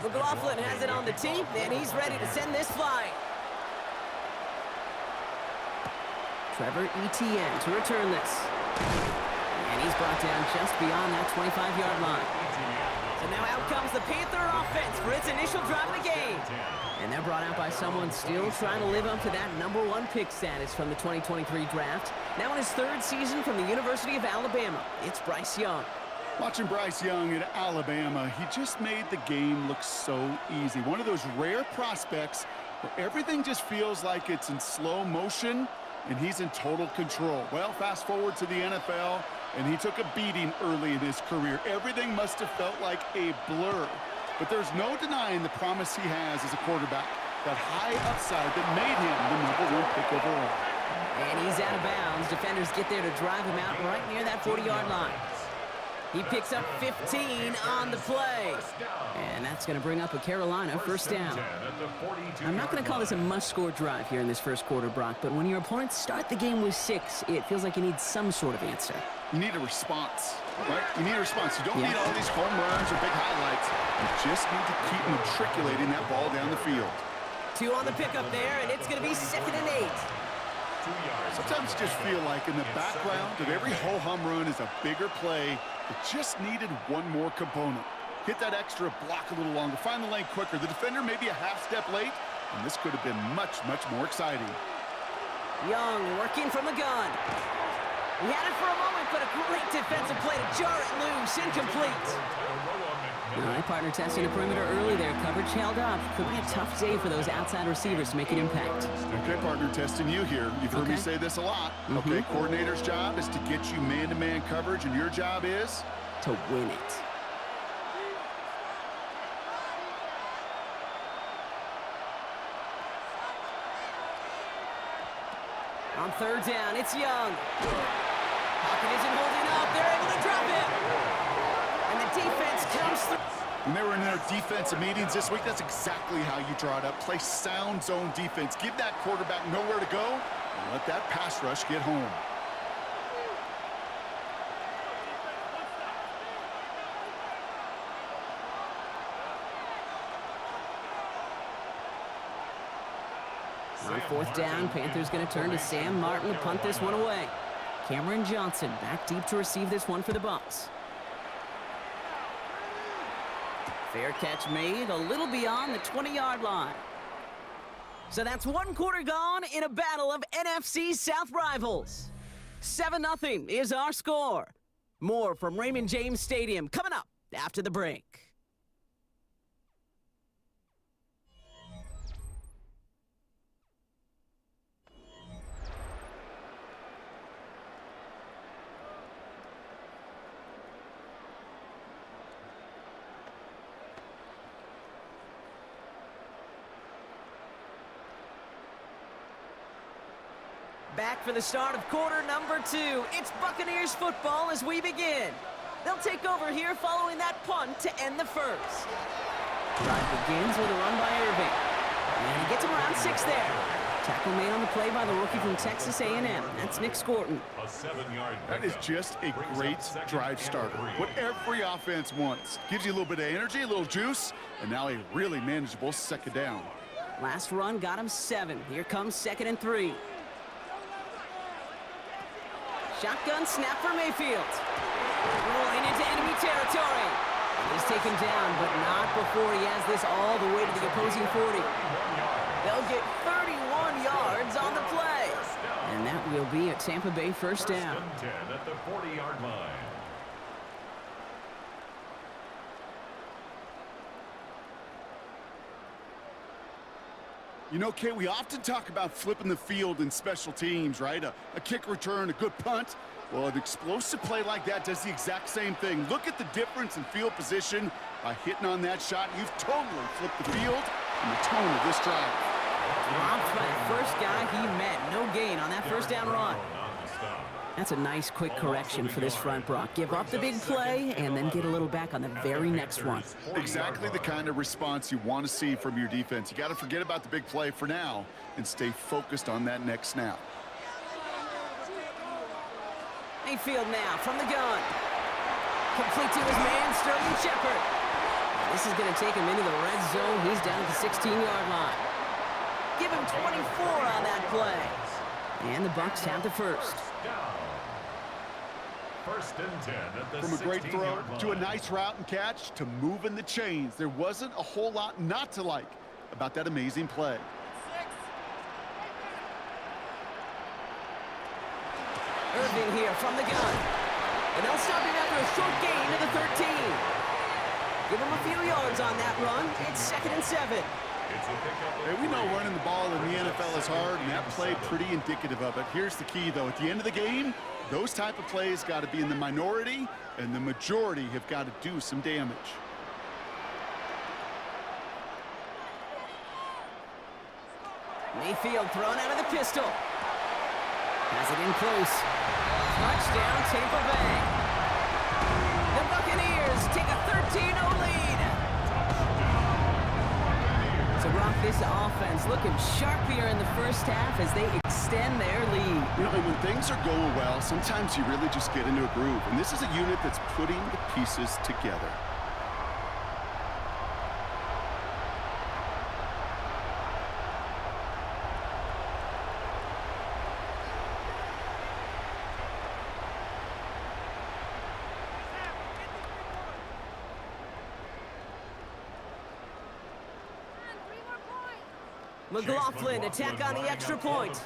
McLaughlin has it on the tee, and he's ready to send this flying. Trevor Etienne to return this. And he's brought down just beyond that 25-yard line. So now out comes the Panther offense for its initial drive of the game. And they're brought out by someone still trying to live up to that #1 pick status from the 2023 draft. Now in his 3rd season from the University of Alabama, it's Bryce Young. Watching Bryce Young at Alabama, he just made the game look so easy. One of those rare prospects where everything just feels like it's in slow motion and he's in total control. Well, fast forward to the NFL, and he took a beating early in his career. Everything must have felt like a blur. But there's no denying the promise he has as a quarterback. That high upside that made him the #1 pick overall. And he's out of bounds. Defenders get there to drive him out right near that 40-yard line. He picks up 15 on the play. And that's going to bring up a Carolina first down. I'm not going to call this a must-score drive here in this first quarter, Brock, but when your opponents start the game with 6, it feels like you need some sort of answer. You need a response, right? You need a response. You don't need all these home runs or big highlights. You just need to keep matriculating that ball down the field. 2 on the pickup there, and it's going to be 2nd and 8. Sometimes you just feel like in the background of every home run is a bigger play that just needed one more component. Hit that extra block a little longer, find the lane quicker. The defender may be a half step late, and this could have been much, much more exciting. Young working from the gun. He had it for a moment, but a great defensive play to jar it loose. Incomplete. All right, partner testing the perimeter early there. Coverage held up. Could be a tough day for those outside receivers to make an impact. Okay, partner testing you here. You've heard me say this a lot. Okay, coordinator's job is to get you man-to-man coverage, and your job is? To win it. On 3rd down, it's Young. Pocket isn't holding up. They're able to drop it. And the defense comes through. When they were in their defensive meetings this week, that's exactly how you draw it up. Play sound zone defense. Give that quarterback nowhere to go, and let that pass rush get home. On 4th down, Panthers going to turn to Sam Martin to punt this one away. Cameron Johnson back deep to receive this one for the Bucs. Fair catch made a little beyond the 20-yard line. So that's 1 quarter gone in a battle of NFC South rivals. 7-0 is our score. More from Raymond James Stadium coming up after the break. Back for the start of quarter number 2. It's Buccaneers football as we begin. They'll take over here following that punt to end the first. Drive begins with a run by Irving. And he gets him around 6 there. Tackle made on the play by the rookie from Texas A&M. That's Nick Scorton. That is just a great drive starter. What every offense wants. Gives you a little bit of energy, a little juice, and now a really manageable 2nd down. Last run got him 7. Here comes 2nd and 3. Shotgun snap for Mayfield. Rolling into enemy territory. He's taken down, but not before he has this all the way to the opposing 40. They'll get 31 yards on the play. And that will be a Tampa Bay first down. 10 at the 40-yard line. You know, Kate, we often talk about flipping the field in special teams, right? A kick return, a good punt. Well, an explosive play like that does the exact same thing. Look at the difference in field position by hitting on that shot. You've totally flipped the field and the tone of this drive. Dropped by the first guy he met. No gain on that first down run. That's a nice quick correction for this front, Brock. Give up the big play and then get a little back on the very next one. Exactly the kind of response you want to see from your defense. You got to forget about the big play for now and stay focused on that next snap. Mayfield now from the gun. Complete to his man, Sterling Shepard. This is going to take him into the red zone. He's down at the 16-yard line. Give him 24 on that play. And the Bucs have the first. First and 10 at the From a great throw to a line. nice route and catch to moving the chains. There wasn't a whole lot not to like about that amazing play. Irving here from the gun. And they'll stop him after a short gain to the 13. Give him a few yards on that run. It's 2nd and 7. It's a pickup of Hey, we know 3 running the ball in the NFL is hard, and that play pretty indicative of it. Here's the key, though. At the end of the game, those type of plays got to be in the minority, and the majority have got to do some damage. Mayfield thrown out of the pistol. Has it in close. Touchdown, Tampa Bay. The Buccaneers take a 13-0 lead. So, Brock, this offense looking sharpier in the first half as they extend their lead. You know, and when things are going well, sometimes you really just get into a groove. And this is a unit that's putting the pieces together. McLaughlin attack on the extra point.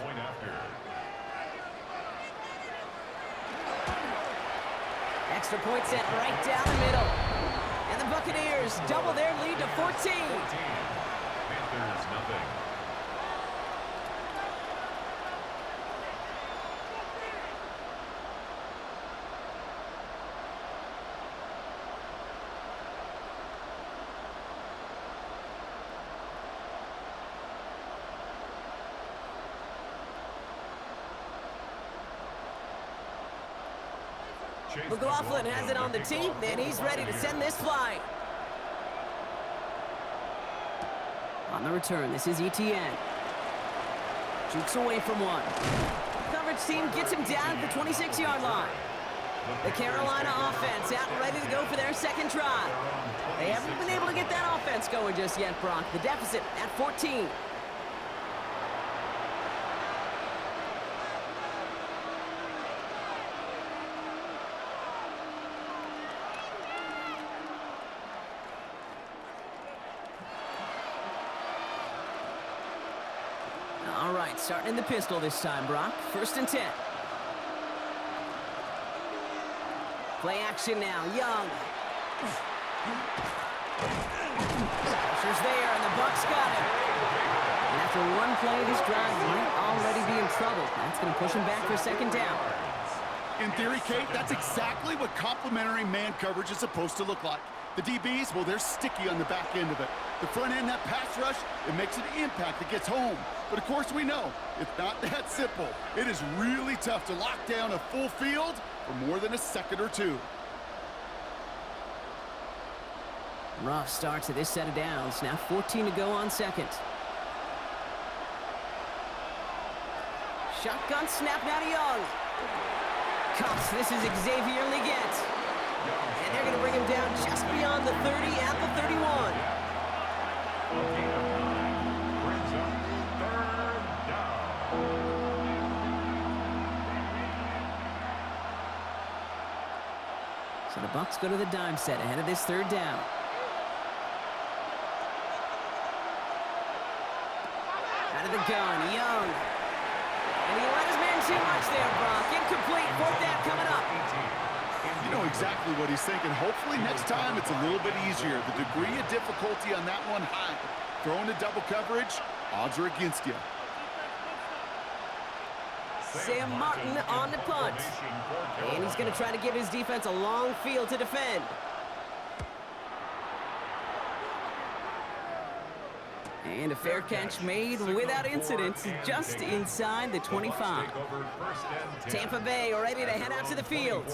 Extra point set right down the middle. And the Buccaneers double their lead to 14. Panthers, nothing. McLaughlin has it on the tee, and he's ready to send this flying. On the return, this is ETN. Jukes away from one. Coverage team gets him down at the 26-yard line. The Carolina offense out and ready to go for their second try. They haven't been able to get that offense going just yet, Brock. The deficit at 14. All right, starting in the pistol this time, Brock. 1st and 10. Play action now. Young. Pressure's there, and the Bucs got him. And after one play, this drive might already be in trouble. That's going to push him back for 2nd down. In theory, Kate, that's exactly what complementary man coverage is supposed to look like. The DBs, well, they're sticky on the back end of it. The front end, that pass rush, it makes an impact that gets home. But, of course, we know it's not that simple. It is really tough to lock down a full field for more than a second or two. Rough start to this set of downs. Now 14 to go on 2nd. Shotgun snap now to Young. Cuffs, this is Xavier Leggett. And they're going to bring him down just beyond the 30 at the 31. Brings up 3rd down. So the Bucs go to the dime set ahead of this 3rd down. Out of the gun, Young. And he let his man too much there, Brock. Incomplete, 4th down coming up. You know exactly what he's thinking. Hopefully next time it's a little bit easier. The degree of difficulty on that one high. Throwing to double coverage, odds are against you. Sam Martin on the punt. And he's going to try to give his defense a long field to defend. And a fair catch made without incident, just inside the 25. Tampa Bay ready to head out to the field.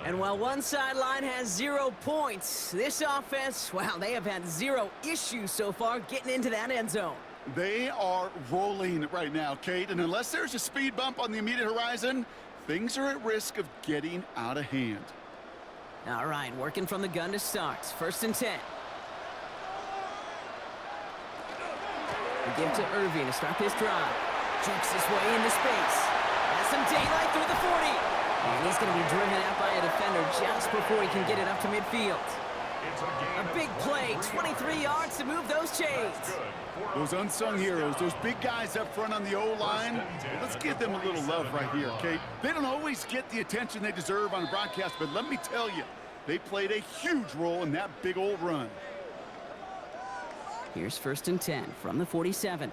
And while one sideline has 0 points, this offense, wow, they have had 0 issues so far getting into that end zone. They are rolling right now, Kate, and unless there's a speed bump on the immediate horizon, things are at risk of getting out of hand. All right, working from the gun to start. 1st and 10. They give to Irving to start this drive. Jerks his way into space. Has some daylight through the 40. And he's going to be driven out by a defender just before he can get it up to midfield. A big play, 23 yards to move those chains. Those unsung heroes, those big guys up front on the O-line, well, let's give them a little love right here, okay? They don't always get the attention they deserve on a broadcast, but let me tell you, they played a huge role in that big old run. Here's 1st and 10 from the 47.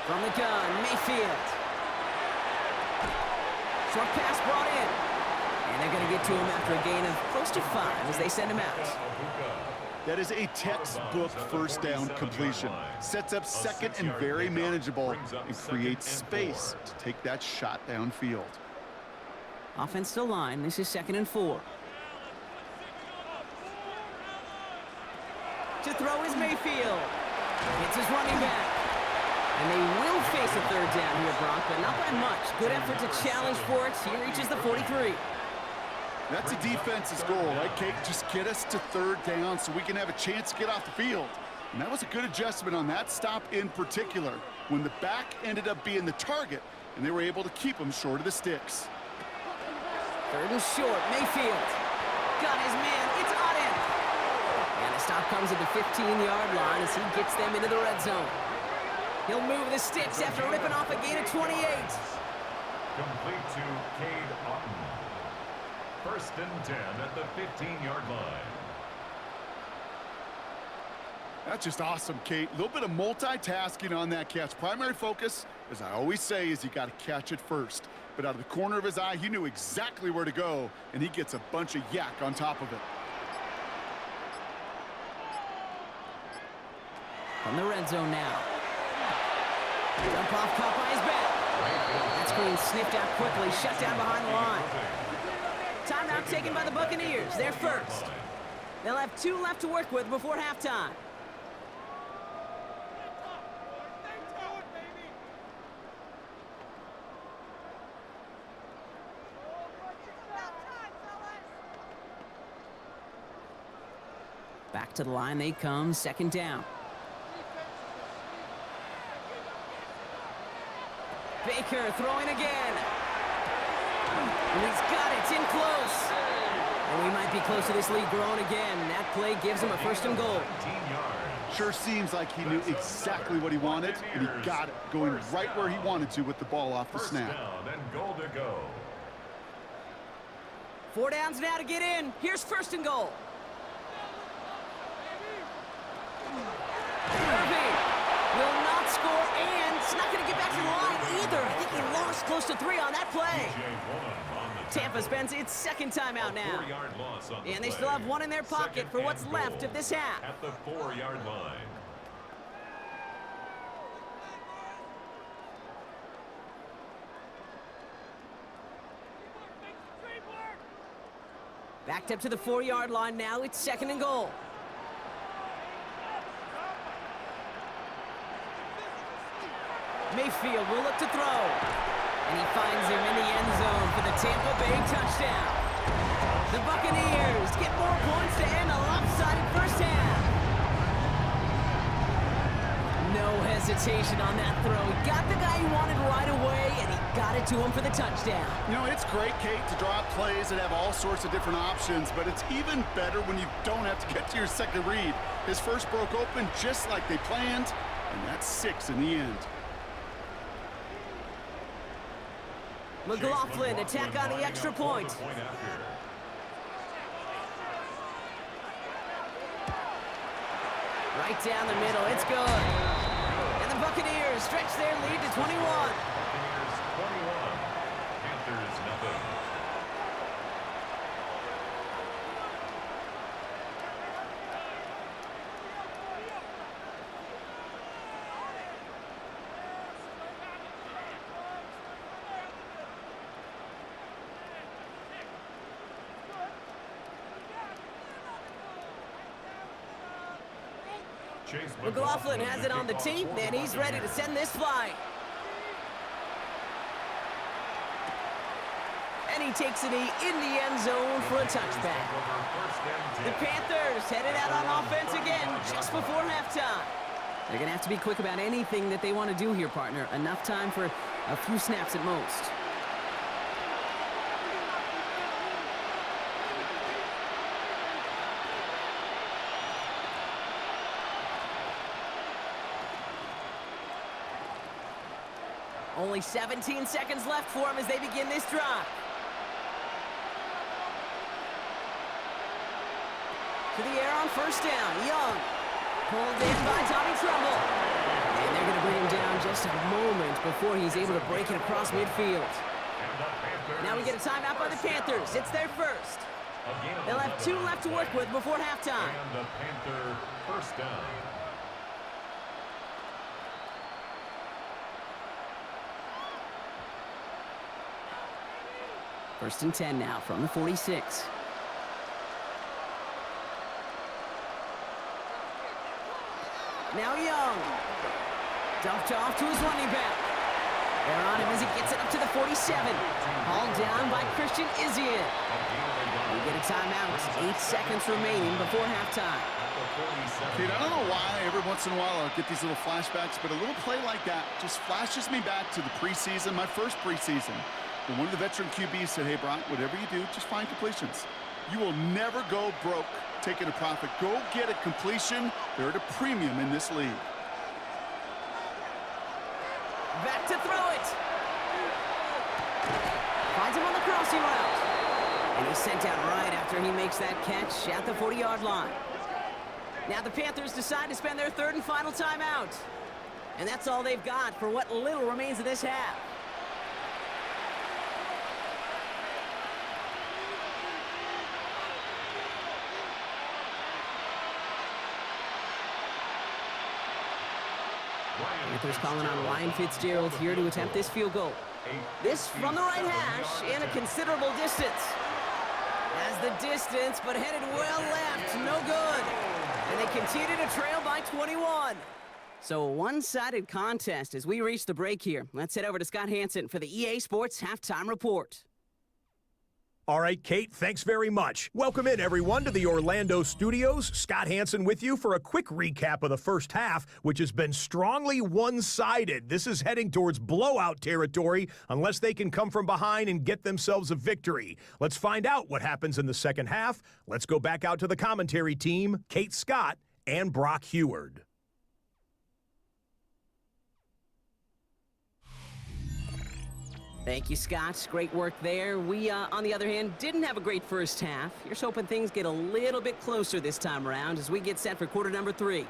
From the gun, Mayfield. Short pass brought in. And they're going to get to him after a gain of close to 5 as they send him out. That is a textbook first down completion. Sets up second and very manageable and creates space to take that shot downfield. Offense to line. This is 2nd and 4. To throw is Mayfield. It's his running back. And they will face a 3rd down here, Brock, but not by much. Good effort to challenge for it. He reaches the 43. That's a defense's goal, right, Kate? Just get us to 3rd down so we can have a chance to get off the field. And that was a good adjustment on that stop in particular, when the back ended up being the target, and they were able to keep him short of the sticks. 3rd and short, Mayfield. Got his man, it's Auden. And the stop comes at the 15-yard line as he gets them into the red zone. He'll move the sticks after ripping off a gain of 28. Complete to Cade Otton. 1st and 10 at the 15-yard line. That's just awesome, Kate. A little bit of multitasking on that catch. Primary focus, as I always say, is you got to catch it first. But out of the corner of his eye, he knew exactly where to go, and he gets a bunch of yak on top of it. From the red zone now. Dump off caught by his back. That screen sniffed out quickly, shut down behind the line. Timeout taken by the Buccaneers. They're first. They'll have 2 left to work with before halftime. Back to the line they come, 2nd down. Baker throwing again. And he's got it, in close. And we might be close to this lead growing again. That play gives him a 1st and goal. Sure seems like he knew exactly what he wanted, and he got it, going right where he wanted to with the ball off the snap. Down and goal to go. 4 downs now to get in. Here's 1st and goal. Irving will not score, and it's not going to get back to the line either. I think he lost close to 3 on that play. Tampa spends its 2nd timeout now. And they still have 1 in their pocket for what's left of this half. At the 4-yard line. Backed up to the 4-yard line now. It's 2nd and goal. Mayfield will look to throw. And he finds him in the end zone for the Tampa Bay touchdown. The Buccaneers get more points to end a lopsided first half. No hesitation on that throw. He got the guy he wanted right away, and he got it to him for the touchdown. You know, it's great, Kate, to draw up plays that have all sorts of different options, but it's even better when you don't have to get to your second read. His first broke open just like they planned, and that's 6 in the end. McLaughlin attack on the extra point. Right down the middle, it's good. And the Buccaneers stretch their lead to 21. Buccaneers 21, Panthers nothing. McLaughlin has it on the tee, and he's ready to send this flying. And he takes a knee in the end zone for a touchback. The Panthers headed out on offense again just before halftime. They're going to have to be quick about anything that they want to do here, partner. Enough time for a few snaps at most. Only 17 seconds left for him as they begin this drive. To the air on first down. Young. Pulled in by Tommy Trumbull. And they're going to bring him down just a moment before he's able to break it across midfield. Now we get a timeout by the Panthers. It's their first. They'll have 2 left to work with before halftime. And the Panther first down. First and 10 now from the 46. Now Young. Dumped off to his running back. They're on him as he gets it up to the 47. Hauled down by Christian Izien. We get a timeout. 8 seconds remaining before halftime. Kate, I don't know why every once in a while I'll get these little flashbacks, but a little play like that just flashes me back to the preseason, my first preseason. When one of the veteran QBs said, hey, Brock, whatever you do, just find completions. You will never go broke taking a profit. Go get a completion. They're at a premium in this league. Back to throw it. Finds him on the crossing route. And he's sent out right after he makes that catch at the 40-yard line. Now the Panthers decide to spend their third and final timeout. And that's all they've got for what little remains of this half. Panthers calling on Ryan Fitzgerald here to attempt this field goal. This from the right hash and a considerable distance. Has the distance, but headed well left. No good. And they continue to trail by 21. So a one-sided contest as we reach the break here. Let's head over to Scott Hansen for the EA Sports Halftime Report. All right, Kate, thanks very much. Welcome in, everyone, to the Orlando studios. Scott Hansen with you for a quick recap of the first half, which has been strongly one-sided. This is heading towards blowout territory unless they can come from behind and get themselves a victory. Let's find out what happens in the second half. Let's go back out to the commentary team, Kate Scott and Brock Heward. Thank you, Scott. Great work there. We, on the other hand, didn't have a great first half. Here's hoping things get a little bit closer this time around as we get set for quarter number 3.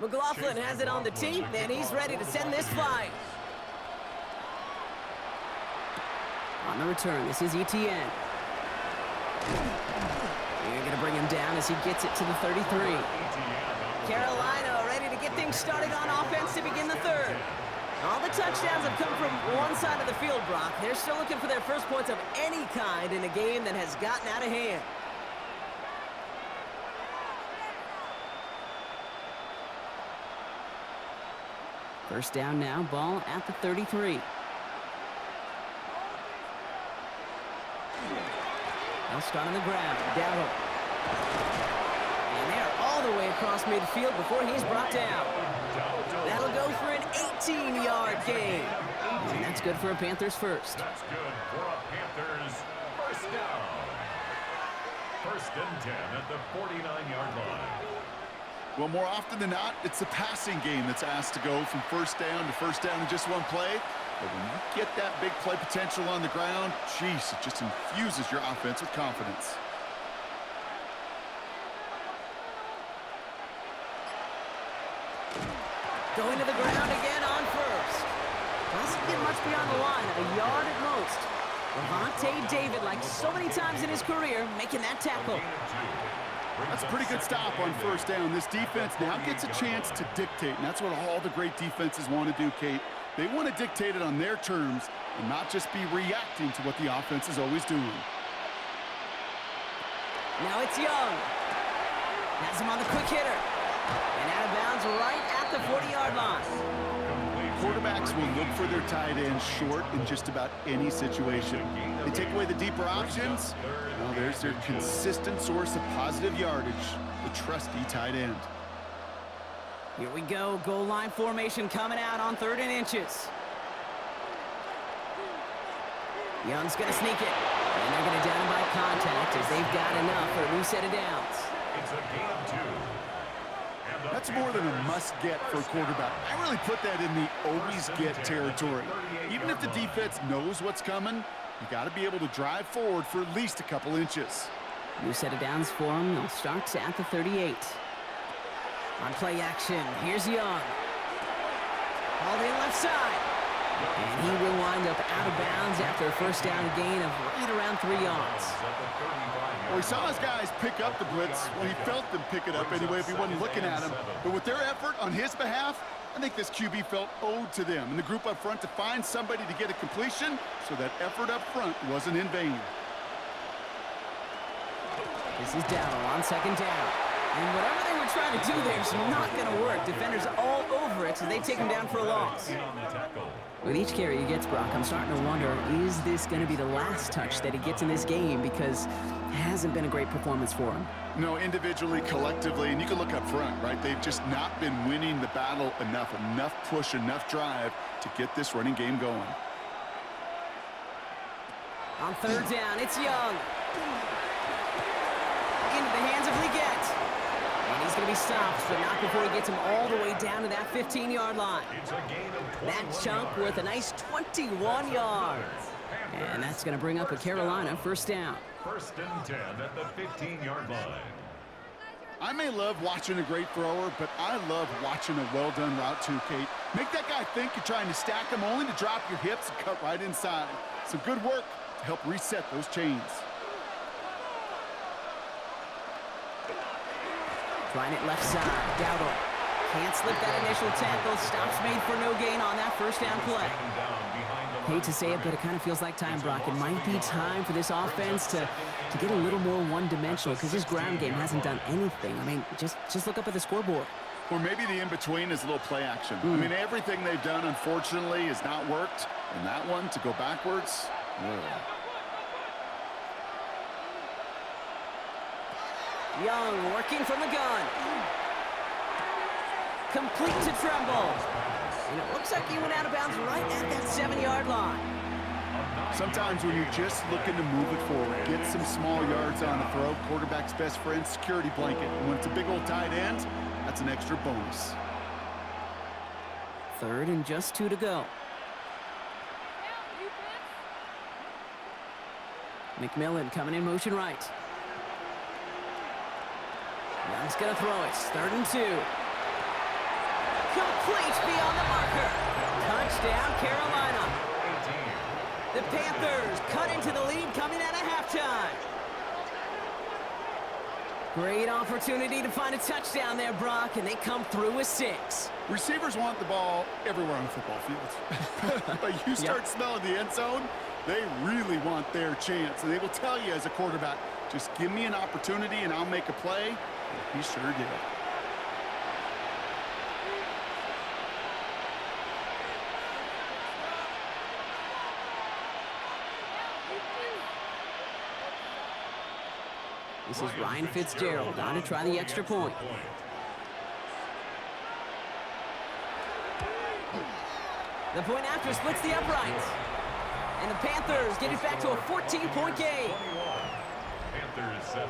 McLaughlin has it on the tee, and he's ready to send this flying. On the return, this is Etienne. You're going to bring him down as he gets it to the 33. Carolina ready to get things started on offense to begin the third. All the touchdowns have come from one side of the field, Brock. They're still looking for their first points of any kind in a game that has gotten out of hand. First down now, ball at the 33. They'll start on the ground. Dowdle. And they're all the way across midfield before he's brought down. That'll go for an 18-yard gain. And that's good for a Panthers first. That's good for a Panthers first down. First and 10 at the 49-yard line. Well, more often than not, it's the passing game that's asked to go from first down in just one play. But when you get that big play potential on the ground, geez, it just infuses your offense with confidence. Going to the ground again on first. Doesn't get much beyond the line, a yard at most. Levante David, like so many times in his career, making that tackle. That's a pretty good stop on first down. This defense now gets a chance to dictate, and that's what all the great defenses want to do, Kate. They want to dictate it on their terms and not just be reacting to what the offense is always doing. Now it's Young. Has him on the quick hitter. And out of bounds right at the 40-yard line. Quarterbacks will look for their tight end short in just about any situation. They take away the deeper options. Well, there's their consistent source of positive yardage, the trusty tight end. Here we go. Goal line formation coming out on 3rd and inches. Young's going to sneak it. And they're going to down him by contact as they've got enough for a new set of downs. It's a gain 2. That's more than a must-get for a quarterback. I really put that in the always-get territory. Even if the defense knows what's coming, you got to be able to drive forward for at least a couple inches. New set of downs for him. They'll start at the 38. On play action, here's Young. All the left side. And he will wind up out of bounds after a first down gain of right around 3 yards. Well, he saw his guys pick up the blitz. Well, he felt them pick it up anyway if he wasn't looking at him. But with their effort on his behalf, I think this QB felt owed to them and the group up front to find somebody to get a completion, so that effort up front wasn't in vain. This is Dowell on 2nd down. And whatever they were trying to do there is not going to work. Defenders all over it, so they take him down for a loss. With each carry he gets, Brock, I'm starting to wonder, is this going to be the last touch that he gets in this game? Because it hasn't been a great performance for him. No, individually, collectively, and you can look up front, right? They've just not been winning the battle enough push, enough drive to get this running game going. On 3rd down, it's Young. Into the hands of Leggett. And he's going to be stopped, but not before he gets him all the way down to that 15-yard line. That chunk worth a nice 21 yards. And that's going to bring up a Carolina 1st down. 1st and 10 at the 15-yard line. I may love watching a great thrower, but I love watching a well-done route too, Kate. Make that guy think you're trying to stack him, only to drop your hips and cut right inside. Some good work to help reset those chains. Trying it left side. Dowdle can't slip that initial tackle. Stops made for no gain on that 1st down play. Hate to say it, but it kind of feels like time, Brock. It might be time for this offense to get a little more one-dimensional, because this ground game hasn't done anything. I mean, just look up at the scoreboard. Or maybe the in-between is a little play action. I mean, everything they've done, unfortunately, has not worked. And that one, to go backwards, Young working from the gun. Complete to Tremble. And it looks like he went out of bounds right at that 7-yard line. Sometimes when you're just looking to move it forward, get some small yards on the throw, quarterback's best friend, security blanket. And when it's a big old tight end, that's an extra bonus. 3rd and just 2 to go. McMillan coming in motion right. Young's going to throw it. 3rd and 2. Complete beyond the marker. Touchdown, Carolina. The Panthers cut into the lead coming out of halftime. Great opportunity to find a touchdown there, Brock, and they come through with 6. Receivers want the ball everywhere on the football field. But you start smelling the end zone, they really want their chance. And they will tell you as a quarterback, just give me an opportunity and I'll make a play. He sure did. This is Ryan Fitzgerald on to try the extra point. The point after splits the uprights. And the Panthers get it back to a 14-point game. Panthers 7.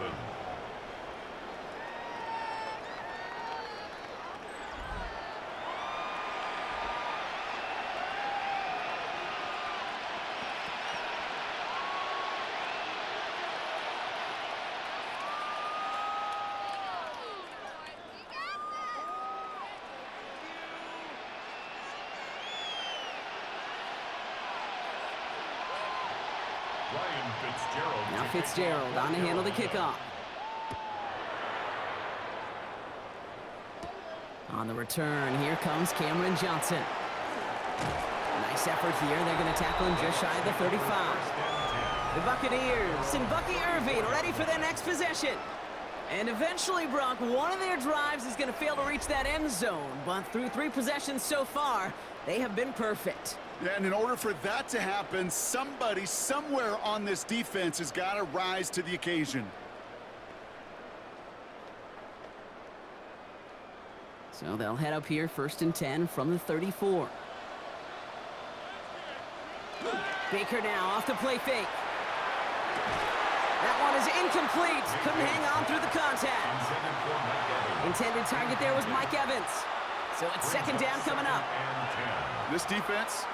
Now Fitzgerald on to handle the kickoff. On the return, here comes Cameron Johnson. Nice effort here. They're going to tackle him just shy of the 35. The Buccaneers and Bucky Irving ready for their next possession. And eventually, Brock, one of their drives is going to fail to reach that end zone. But through 3 possessions so far, they have been perfect. Yeah, and in order for that to happen, somebody somewhere on this defense has got to rise to the occasion. So they'll head up here, 1st and 10 from the 34. Baker now off the play fake. That one is incomplete. Couldn't hang on through the contact. Intended target there was Mike Evans. So it's 2nd down coming up. This defense,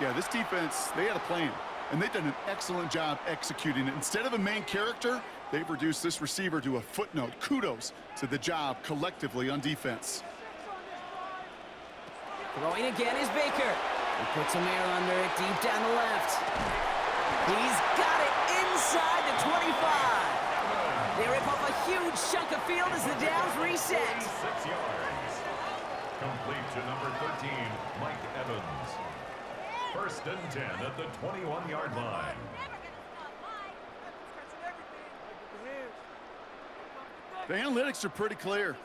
they had a plan. And they've done an excellent job executing it. Instead of a main character, they've reduced this receiver to a footnote. Kudos to the job collectively on defense. Throwing again is Baker. He puts some air under it deep down the left. He's got it inside the 25. They rip off a huge chunk of field as the downs reset. 6 yards. Complete to number 13, Mike Evans. 1st and 10 at the 21-yard line. The analytics are pretty clear.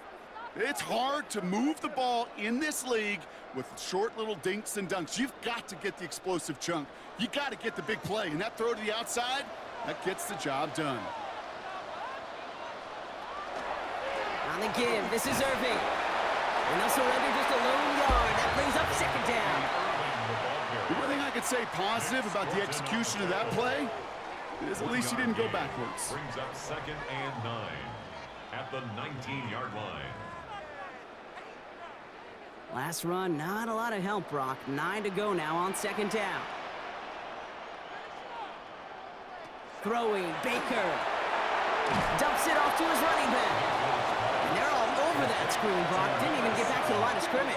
It's hard to move the ball in this league with short little dinks and dunks. You've got to get the explosive chunk. You got to get the big play, and that throw to the outside, that gets the job done. On the give, this is Irving. And they'll surrender just a lone yard. That brings up 2nd down. The one thing I could say positive about the execution of that play is at least he didn't go backwards. Brings up 2nd and 9 at the 19-yard line. Last run, not a lot of help, Brock. 9 to go now on 2nd down. Throwing, Baker. Dumps it off to his running back. And they're all over that screen, Brock. Didn't even get back to the line of scrimmage.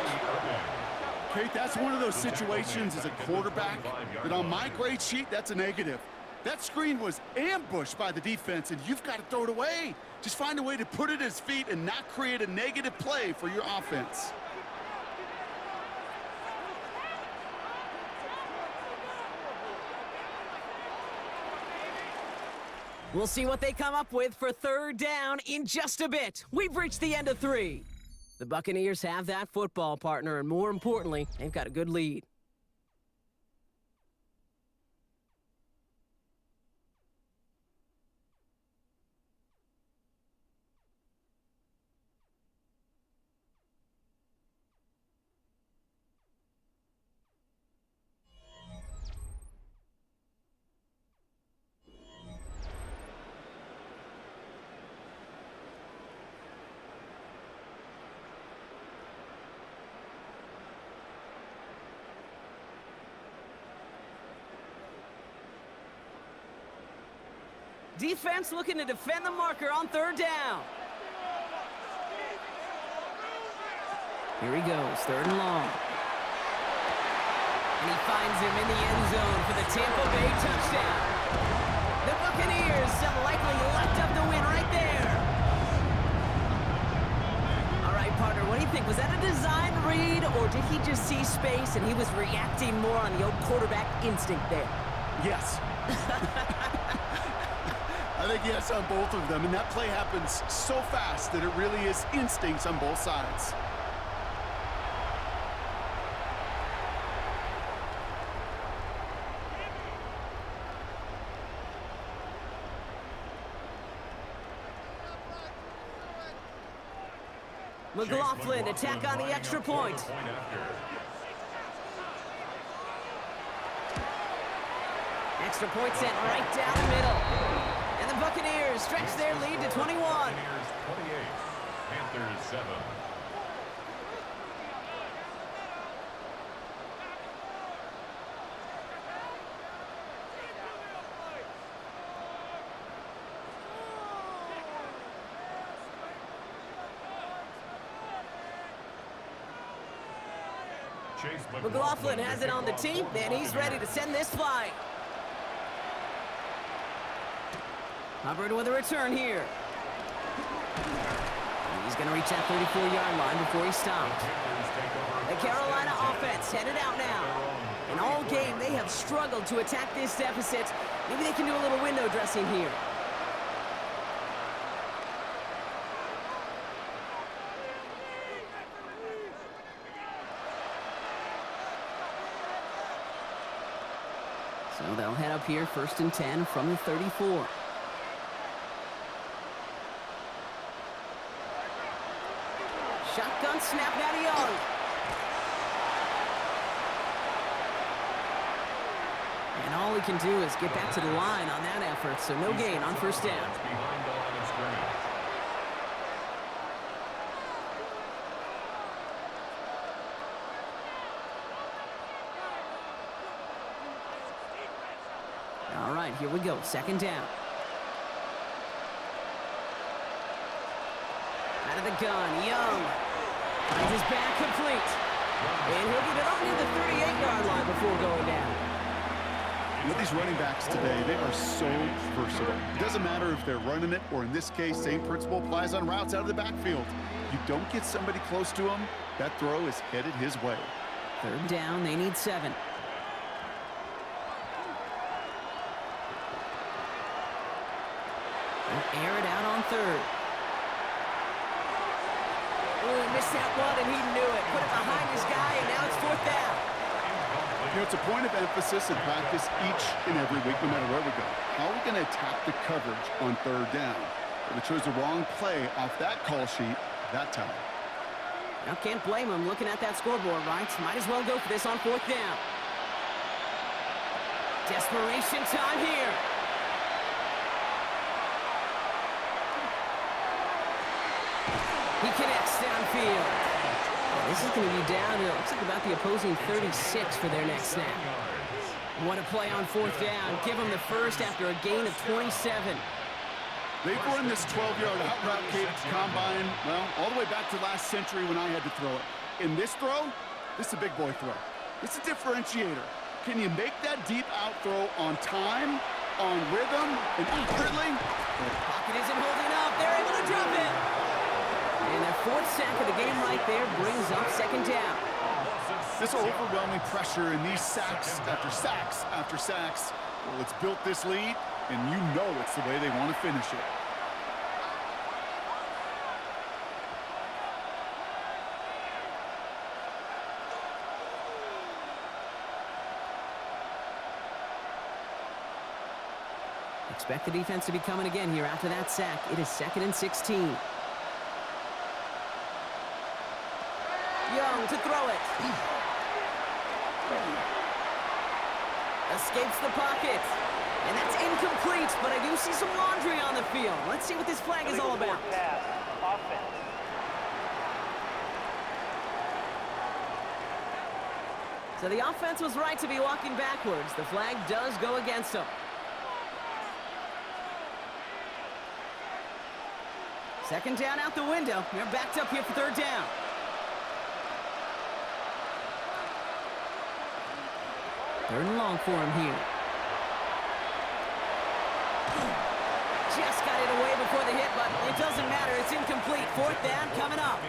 Kate, that's one of those situations as a quarterback that on my grade sheet, that's a negative. That screen was ambushed by the defense, and you've got to throw it away. Just find a way to put it at his feet and not create a negative play for your offense. We'll see what they come up with for 3rd down in just a bit. We've reached the end of 3. The Buccaneers have that football partner, and more importantly, they've got a good lead. Defense looking to defend the marker on 3rd down. Here he goes, 3rd and long. And he finds him in the end zone for the Tampa Bay touchdown. The Buccaneers have likely left up the win right there. All right, partner, what do you think? Was that a design read, or did he just see space and he was reacting more on the old quarterback instinct there? Yes. I think yes on both of them, and that play happens so fast that it really is instincts on both sides. McLaughlin attack on the extra point. Extra point sent right down the middle. And the Buccaneers stretch their lead to 21. Buccaneers 28, Panthers 7. McLaughlin has it on the tee, and he's ready to send this flying. Hubbard with a return here. And he's going to reach that 34-yard line before he stopped. The Carolina offense headed out now. And And all game, they have struggled to attack this deficit. Maybe they can do a little window dressing here. So they'll head up here, 1st and 10 from the 34. Shotgun snap now to Young. And all he can do is get back to the line on that effort, so no gain on 1st down. Behind the line of scrimmage. All right, here we go. 2nd down. Out of the gun, Young finds his back complete. And he'll get it up near the 38-yard line before going down. With these running backs today, they are so versatile. It doesn't matter if they're running it, or in this case, same principle applies on routes out of the backfield. You don't get somebody close to him, that throw is headed his way. 3rd down, they need 7. They'll air it out on 3rd. Oh, he missed that one, and he knew it. Put it behind his guy, and now it's 4th down. You know, it's a point of emphasis in practice each and every week, no matter where we go. How are we going to attack the coverage on 3rd down? Well, we chose the wrong play off that call sheet that time. Now, can't blame him looking at that scoreboard, right? Might as well go for this on 4th down. Desperation time here. He connects downfield. This is going to be down to, looks like about the opposing 36 for their next snap. What a play on 4th down. Give them the first after a gain of 27. They've run this 12-yard out route cadence combine, well, all the way back to last century when I had to throw it. In this throw, this is a big boy throw. It's a differentiator. Can you make that deep out throw on time, on rhythm, and accurately? The pocket isn't holding up. They're able to drop it. And their 4th sack of the game right there brings up 2nd down. This overwhelming pressure in these sacks after sacks after sacks, well, it's built this lead, and you know it's the way they want to finish it. Expect the defense to be coming again here after that sack. It is 2nd and 16. Young to throw it. Escapes the pocket. And that's incomplete, but I do see some laundry on the field. Let's see what this flag is all about. So the offense was right to be walking backwards. The flag does go against them. 2nd down out the window. They're backed up here for 3rd down. Third and long for him here. Just got it away before the hit, but it doesn't matter. It's incomplete. 4th down coming up.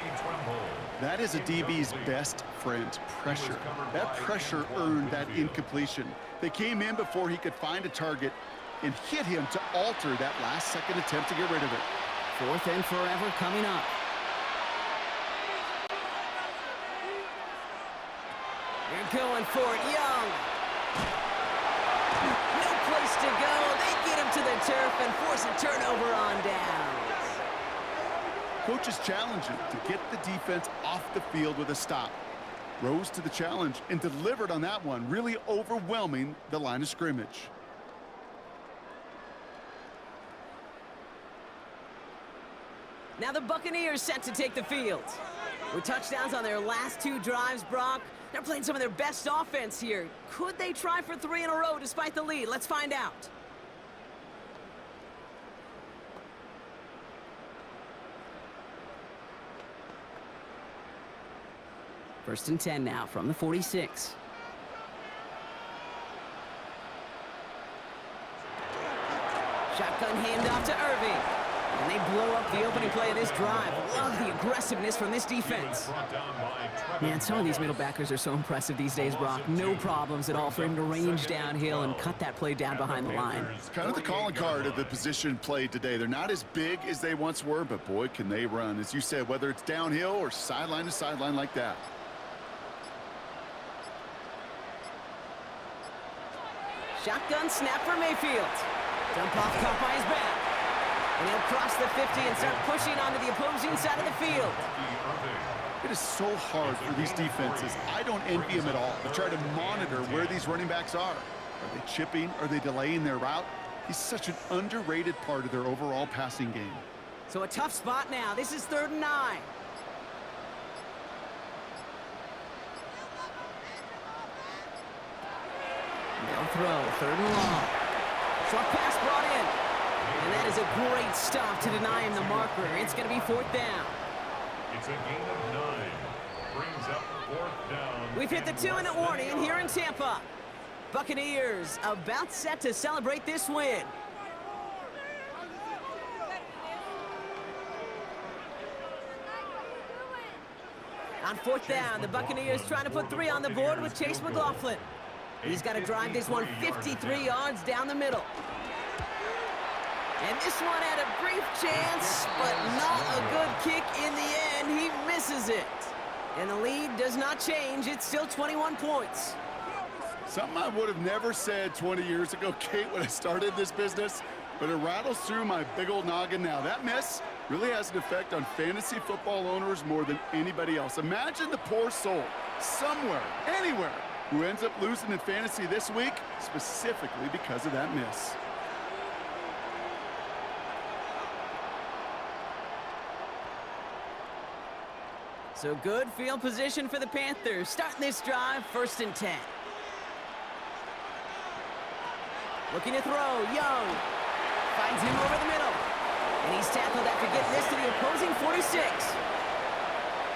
That is a DB's best friend, pressure. That pressure earned that incompletion. They came in before he could find a target and hit him to alter that last-second attempt to get rid of it. 4th and forever coming up. They're going for it. Young. No place to go. They get him to the turf and force a turnover on downs. Coach is challenging to get the defense off the field with a stop. Rose to the challenge and delivered on that one, really overwhelming the line of scrimmage. Now the Buccaneers set to take the field. With touchdowns on their last 2 drives, Brock, they're playing some of their best offense here. Could they try for 3 in a row despite the lead? Let's find out. First and 10 now from the 46. Shotgun handoff to Irving. And they blow up the opening play of this drive. Love the aggressiveness from this defense. Man, some of these middle backers are so impressive these days, Brock. No problems at all for him to range downhill and cut that play down behind the line. It's kind of the calling card of the position played today. They're not as big as they once were, but boy, can they run. As you said, whether it's downhill or sideline to sideline like that. Shotgun snap for Mayfield. Dump off caught by his back. And he'll cross the 50 and start pushing onto the opposing side of the field. It is so hard for these defenses. I don't envy them at all. To try to monitor where these running backs are. Are they chipping? Are they delaying their route? He's such an underrated part of their overall passing game. So a tough spot now. This is 3rd and 9. They'll throw, 3rd and long. Short pass brought in. And that is a great stop to deny him the marker. It's going to be 4th down. It's a gain of 9. Brings up 4th down. We've hit the 2-minute warning here in Tampa. Buccaneers about set to celebrate this win. On 4th down, the Buccaneers trying to put 3 on the board with Chase McLaughlin. He's got to drive this one 53 yards down the middle. And this one had a brief chance, but not a good kick in the end. He misses it. And the lead does not change. It's still 21 points. Something I would have never said 20 years ago, Kate, when I started this business, but it rattles through my big old noggin now. That miss really has an effect on fantasy football owners more than anybody else. Imagine the poor soul somewhere, anywhere, who ends up losing in fantasy this week, specifically because of that miss. So good field position for the Panthers. Starting this drive, 1st and 10. Looking to throw, Young. Finds him over the middle. And he's tackled after getting this to the opposing 46.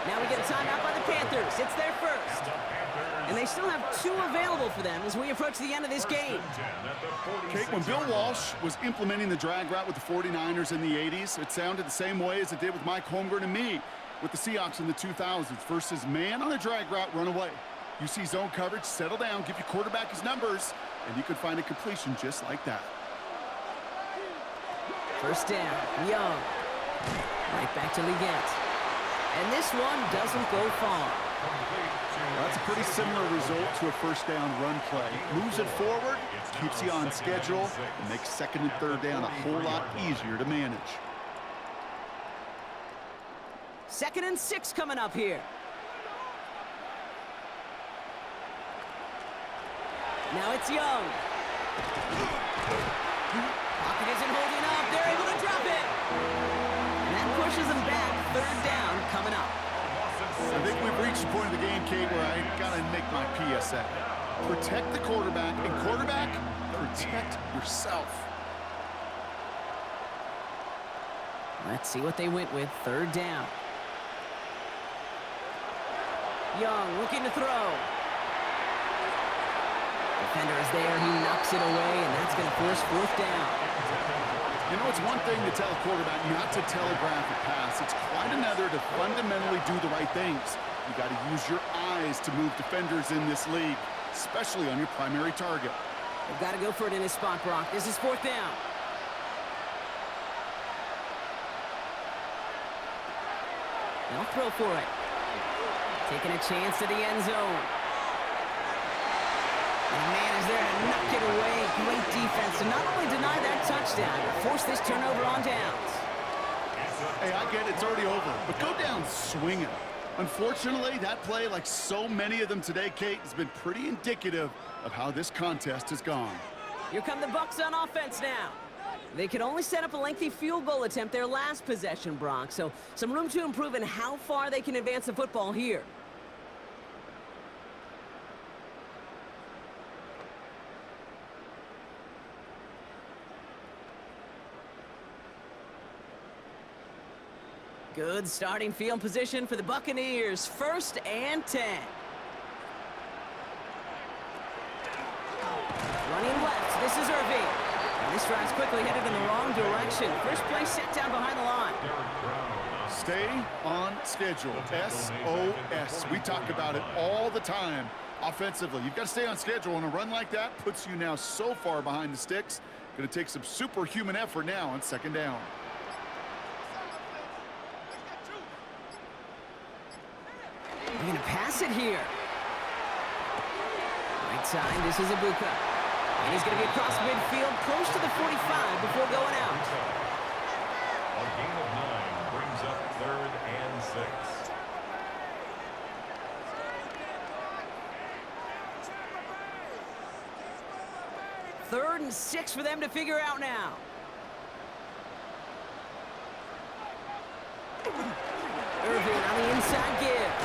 Now we get a timeout by the Panthers. It's their first. And they still have 2 available for them as we approach the end of this game. Kate, when Bill Walsh was implementing the drag route with the 49ers in the 80s, it sounded the same way as it did with Mike Holmgren and me with the Seahawks in the 2000s versus man on a drag route, run away. You see zone coverage, settle down, give your quarterback his numbers, and you could find a completion just like that. 1st down, Young. Right back to Leggett. And this one doesn't go far. Well, that's a pretty similar result to a 1st down run play. Moves it forward, keeps you on schedule, and makes 2nd and 3rd down a whole lot easier to manage. 2nd and 6 coming up here. Now it's Young. Pocket isn't holding up. They're able to drop it. And that pushes them back. 3rd down coming up. I think we've reached the point of the game, Kate, where I got to make my PSA. Protect the quarterback, and quarterback, protect yourself. Let's see what they went with. 3rd down. Young looking to throw. Defender is there. He knocks it away, and that's going to force 4th down. You know, it's one thing to tell a quarterback not to telegraph a pass. It's quite another to fundamentally do the right things. You got to use your eyes to move defenders in this league, especially on your primary target. They've got to go for it in this spot, Brock. This is 4th down. They'll throw for it. Taking a chance to the end zone. And the man is there to knock it away. Great defense to not only deny that touchdown, but force this turnover on downs. Hey, I get it, it's already over, but go down swinging. Unfortunately, that play, like so many of them today, Kate, has been pretty indicative of how this contest has gone. Here come the Bucs on offense now. They could only set up a lengthy field goal attempt their last possession, Brock, so some room to improve in how far they can advance the football here. Good starting field position for the Buccaneers. 1st and 10. Running left. This is Irving. And This drive's quickly headed in the wrong direction. First play set down behind the line. Stay on schedule. SOS. We talk about it all the time offensively. You've got to stay on schedule, and a run like that puts you now so far behind the sticks. Going to take some superhuman effort now on second down. They're going to pass it here. Right side, this is Ibuka. And he's going to be across midfield, close to the 45 before going out. A gain of 9 brings up 3rd and 6. Third and 6 for them to figure out now. Irvin on the inside give.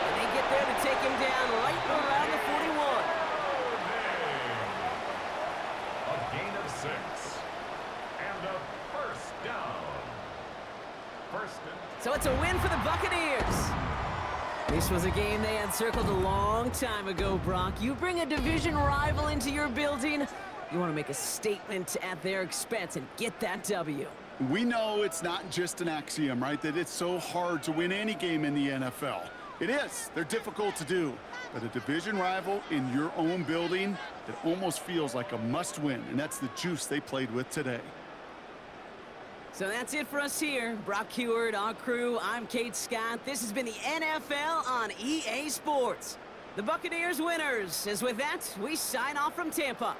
And they get there to take him down right around the 41. A gain of 6. And a first down. First and... So it's a win for the Buccaneers. This was a game they had circled a long time ago, Brock. You bring a division rival into your building, you want to make a statement at their expense and get that W. We know it's not just an axiom, right, that it's so hard to win any game in the NFL. It is. They're difficult to do. But a division rival in your own building, it almost feels like a must-win, and that's the juice they played with today. So that's it for us here. Brock Heward, our crew, I'm Kate Scott. This has been the NFL on EA Sports. The Buccaneers winners. As with that, we sign off from Tampa.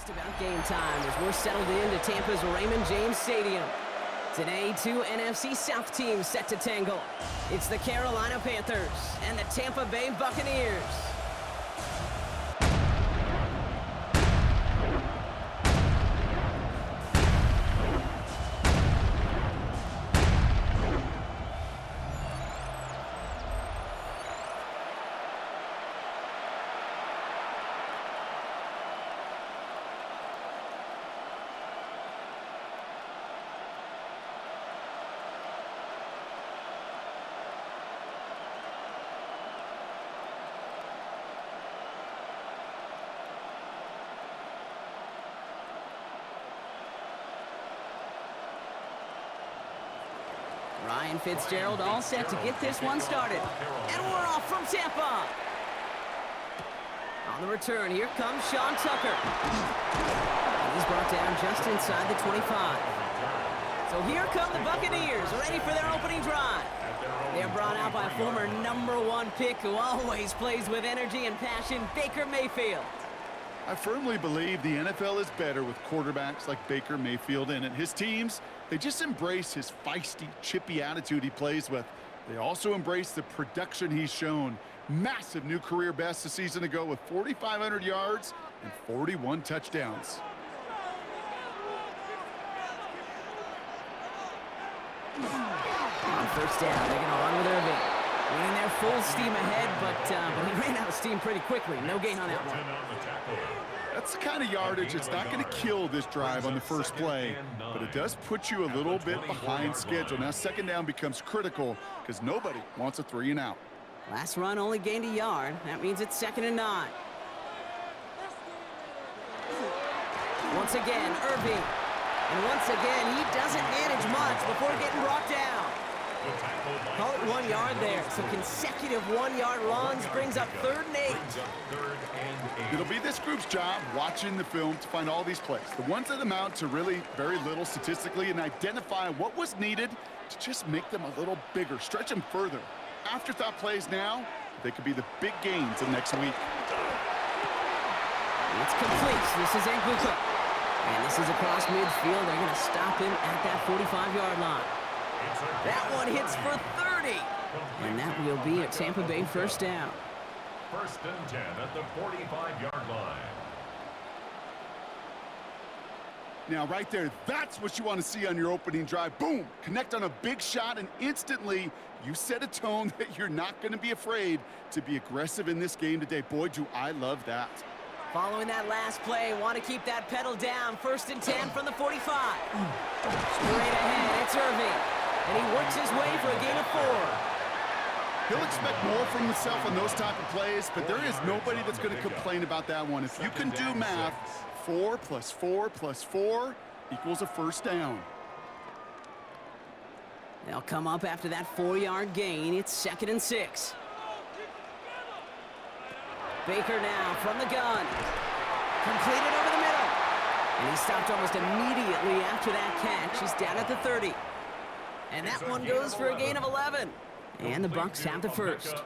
Just about game time as we're settled into Tampa's Raymond James Stadium. Today, two NFC South teams set to tangle. It's the Carolina Panthers and the Tampa Bay Buccaneers. Ryan Fitzgerald all set to get this one started. And we're off from Tampa. On the return, here comes Sean Tucker. And he's brought down just inside the 25. So here come the Buccaneers, ready for their opening drive. They're brought out by former #1 pick who always plays with energy and passion, Baker Mayfield. I firmly believe the NFL is better with quarterbacks like Baker Mayfield in it. His teams, they just embrace his feisty, chippy attitude he plays with. They also embrace the production he's shown. Massive new career best a season ago with 4,500 yards and 41 touchdowns. On first down, they're going to run with Irving. Running there full steam ahead, but he ran out of steam pretty quickly. No gain on that one. That's the kind of yardage that's not going to kill this drive on the first play, but it does put you a little bit behind schedule. Now second down becomes critical because nobody wants a 3 and out. Last run only gained a yard. That means it's 2nd and 9. Once again, Irving. And once again, he doesn't manage much before getting brought down. Call it 1 yard there. So consecutive 1-yard runs brings up 3rd and 8. It'll be this group's job watching the film to find all these plays, the ones that amount to really very little statistically, and identify what was needed to just make them a little bigger, stretch them further. Afterthought plays now, they could be the big gains of next week. It's complete. This is Buccaneers. And this is across midfield. They're going to stop him at that 45-yard line. That one hits for 30. And that will be a Tampa Bay first down. 1st and 10 at the 45-yard line. Now right there, that's what you want to see on your opening drive. Boom! Connect on a big shot, and instantly you set a tone that you're not going to be afraid to be aggressive in this game today. Boy, do I love that. Following that last play, want to keep that pedal down. 1st and 10 from the 45. Straight ahead, it's Irving. And he works his way for a gain of 4. He'll expect more from himself on those type of plays, but there is nobody that's going to complain about that one. If you can do math, 4 + 4 + 4 equals a first down. They'll come up after that 4-yard gain. It's 2nd and 6. Baker now from the gun. Completed over the middle. And he stopped almost immediately after that catch. He's down at the 30. And that one goes for a gain of 11. And the Bucs have the first.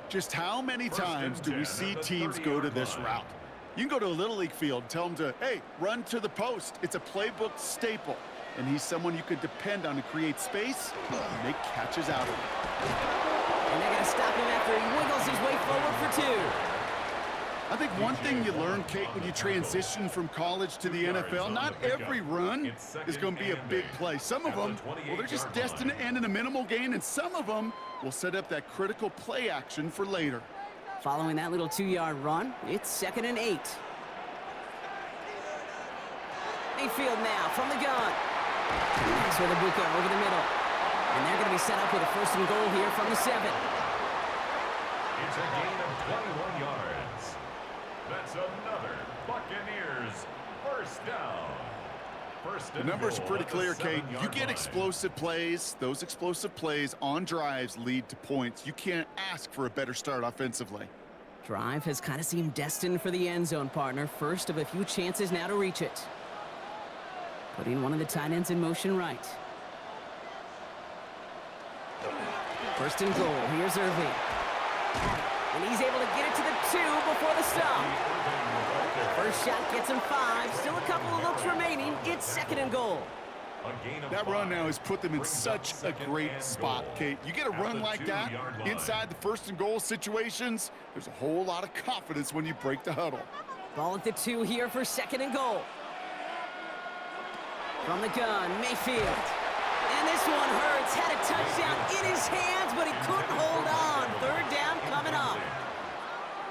Just how many times do we see teams go to this route? You can go to a Little League field and tell them to, hey, run to the post. It's a playbook staple. And he's someone you could depend on to create space and make catches out of it. And they're going to stop him after he wiggles his way forward for 2. I think one thing you learn, Kate, when you transition from college to the NFL, not every run is going to be a big play. Some of them, well, they're just destined to end in a minimal gain, and some of them will set up that critical play action for later. Following that little 2-yard run, it's 2nd and 8. Mayfield now from the gun. That's with Buccaneers over the middle. And they're going to be set up with a 1st and goal here from the 7. It's a gain of 21 yards. That's another Buccaneers first down. The numbers are pretty clear, Kate. You get explosive plays. Those explosive plays on drives lead to points. You can't ask for a better start offensively. Drive has kind of seemed destined for the end zone, partner. First of a few chances now to reach it. Putting one of the tight ends in motion right. 1st and goal. Here's Irving. And he's able to get it to the before the stop. First shot gets him 5. Still a couple of looks remaining. It's 2nd and goal. That run now has put them in such a great spot, Kate. You get a run like that inside the 1st and goal situations, there's a whole lot of confidence when you break the huddle. Ball at the 2 here for 2nd and goal. From the gun, Mayfield. And this one hurts. Had a touchdown in his hands, but he couldn't hold on. 3rd down coming up.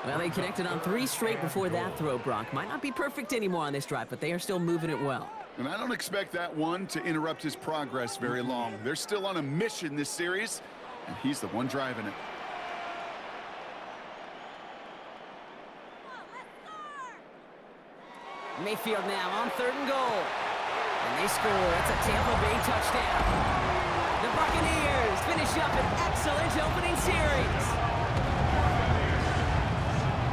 Well, they connected on 3 straight before that throw, Brock. Might not be perfect anymore on this drive, but they are still moving it well. And I don't expect that one to interrupt his progress very long. They're still on a mission this series, and he's the one driving it. Mayfield now on 3rd and goal. And they score. It's a Tampa Bay touchdown. The Buccaneers finish up an excellent opening series.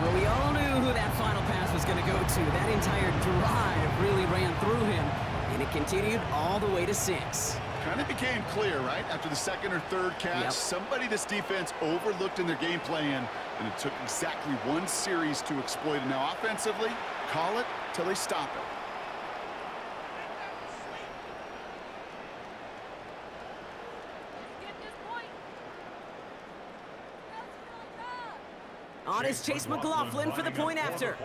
Well, we all knew who that final pass was going to go to. That entire drive really ran through him, and it continued all the way to 6. Kind of became clear, right? After the 2nd or 3rd catch, somebody this defense overlooked in their game plan, and it took exactly 1 series to exploit it. Now, offensively, call it till they stop it. On is Chase McLaughlin for the point after.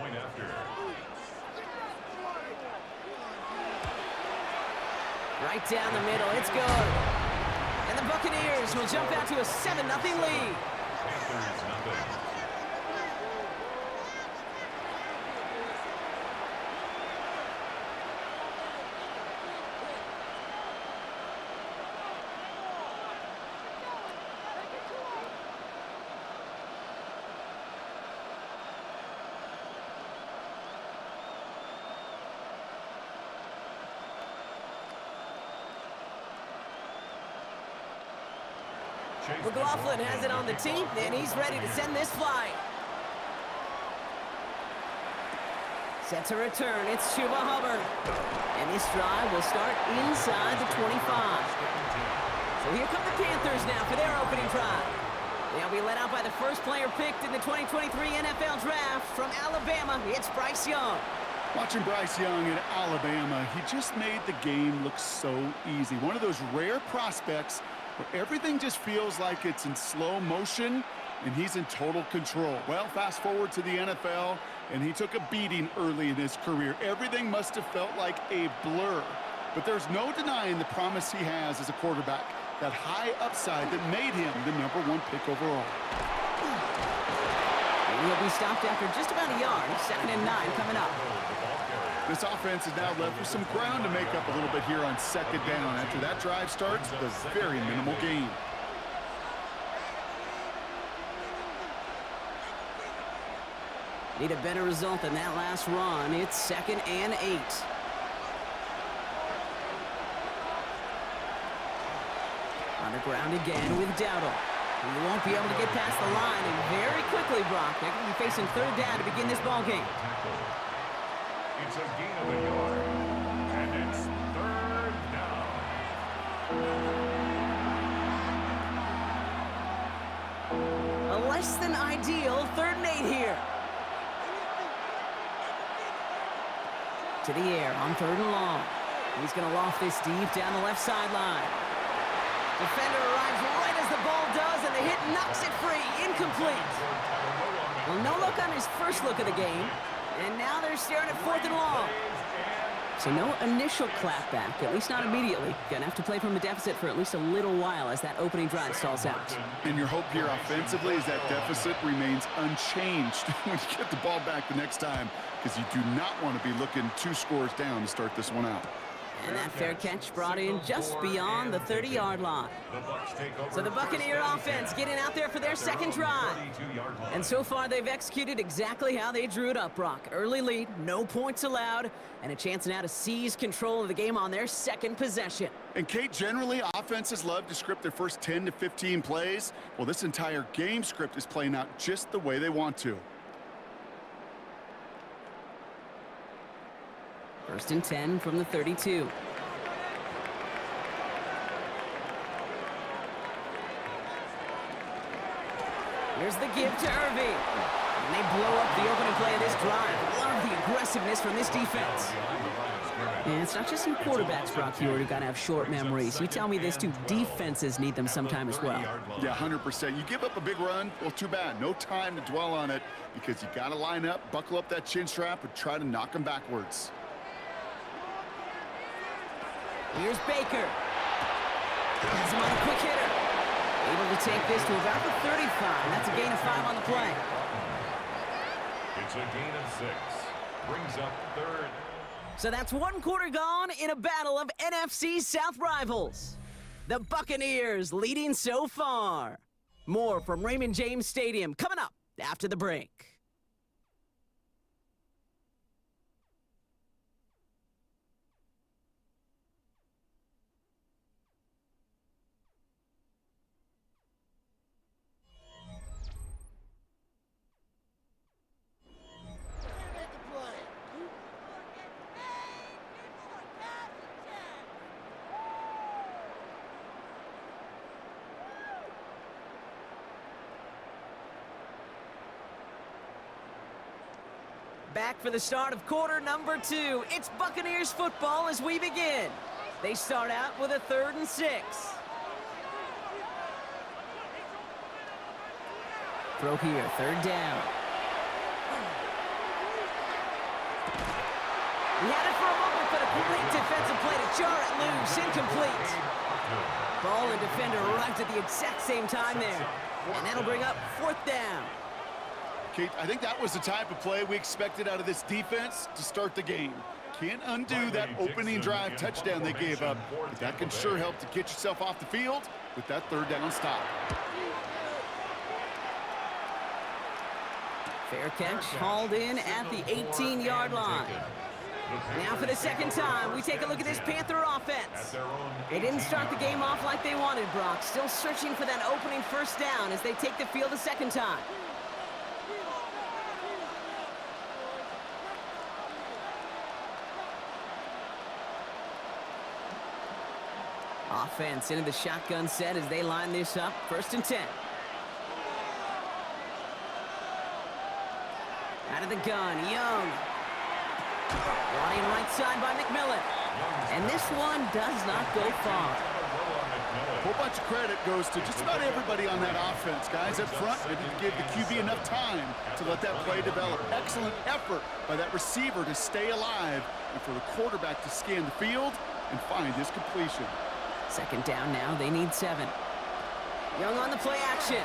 Right down the middle, it's good. And the Buccaneers will jump out to a 7-0 lead. Panthers, nothing. McLaughlin has it on the team, and he's ready to send this flying. Set to return, it's Chuba Hubbard. And this drive will start inside the 25. So here come the Panthers now for their opening drive. They'll be led out by the first player picked in the 2023 NFL Draft from Alabama. It's Bryce Young. Watching Bryce Young in Alabama, he just made the game look so easy. One of those rare prospects where everything just feels like it's in slow motion and he's in total control. Well, fast forward to the NFL, and he took a beating early in his career. Everything must have felt like a blur. But there's no denying the promise he has as a quarterback, that high upside that made him the #1 pick overall. And he'll be stopped after just about a yard. 2nd and 9 coming up. This offense is now left with some ground to make up a little bit here on 2nd down. After that drive starts, the very minimal gain. Need a better result than that last run. It's 2nd and 8. On the ground again with Dowdle. He won't be able to get past the line, and very quickly, Brock, they're going to be facing 3rd down to begin this ball game. It's a gain of a yard, and it's 3rd down. A less than ideal 3rd and 8 here. To the air on 3rd and long. He's going to loft this deep down the left sideline. Defender arrives right as the ball does, and the hit knocks it free. Incomplete. Well, no look on his first look of the game. And now they're staring at 4th and long. So no initial clapback, at least not immediately. Gonna have to play from a deficit for at least a little while as that opening drive stalls out. And your hope here offensively is that deficit remains unchanged when you get the ball back the next time, because you do not want to be looking 2 scores down to start this one out. And that fair catch brought in just beyond the 30-yard line. So the Buccaneer offense getting out there for their 2nd drive. And so far, they've executed exactly how they drew it up, Brock. Early lead, no points allowed, and a chance now to seize control of the game on their 2nd possession. And Kate, generally, offenses love to script their first 10 to 15 plays. Well, this entire game script is playing out just the way they want to. 1st and 10 from the 32. Here's the give to Irving. And they blow up the opening play of this drive. Love the aggressiveness from this defense. And it's not just you quarterbacks, Brock, you already got to have short memories. You tell me this too, defenses need them sometime as well. Yeah, 100%. You give up a big run, well, too bad. No time to dwell on it because you got to line up, buckle up that chin strap, and try to knock them backwards. Here's Baker. Has him on a quick hitter. Able to take this to about the 35. That's a gain of 5 on the play. It's a gain of 6. Brings up third. So that's 1 quarter gone in a battle of NFC South rivals. The Buccaneers leading so far. More from Raymond James Stadium coming up after the break. Back for the start of quarter number 2. It's Buccaneers football as we begin. They start out with a 3rd and 6. Throw here, 3rd down. He had it for a moment, but a great defensive play to jar it loose. Incomplete. Ball and defender arrived at the exact same time there. And that'll bring up 4th down. Kate, I think that was the type of play we expected out of this defense to start the game. Can't undo that opening drive touchdown they gave up, but that can sure help to get yourself off the field with that 3rd down stop. Fair catch, hauled in at the 18-yard line. Now for the 2nd time, we take a look at this Panther offense. They didn't start the game off like they wanted, Brock. Still searching for that opening 1st down as they take the field a 2nd time. Offense into the shotgun set as they line this up. 1st and 10. Out of the gun, Young. Brought in right side by McMillan. And this one does not go far. A whole bunch of credit goes to just about everybody on that offense. Guys up front, maybe give the QB enough time to let that play develop. Excellent effort by that receiver to stay alive and for the quarterback to scan the field and find his completion. 2nd down now, they need 7. Young on the play action.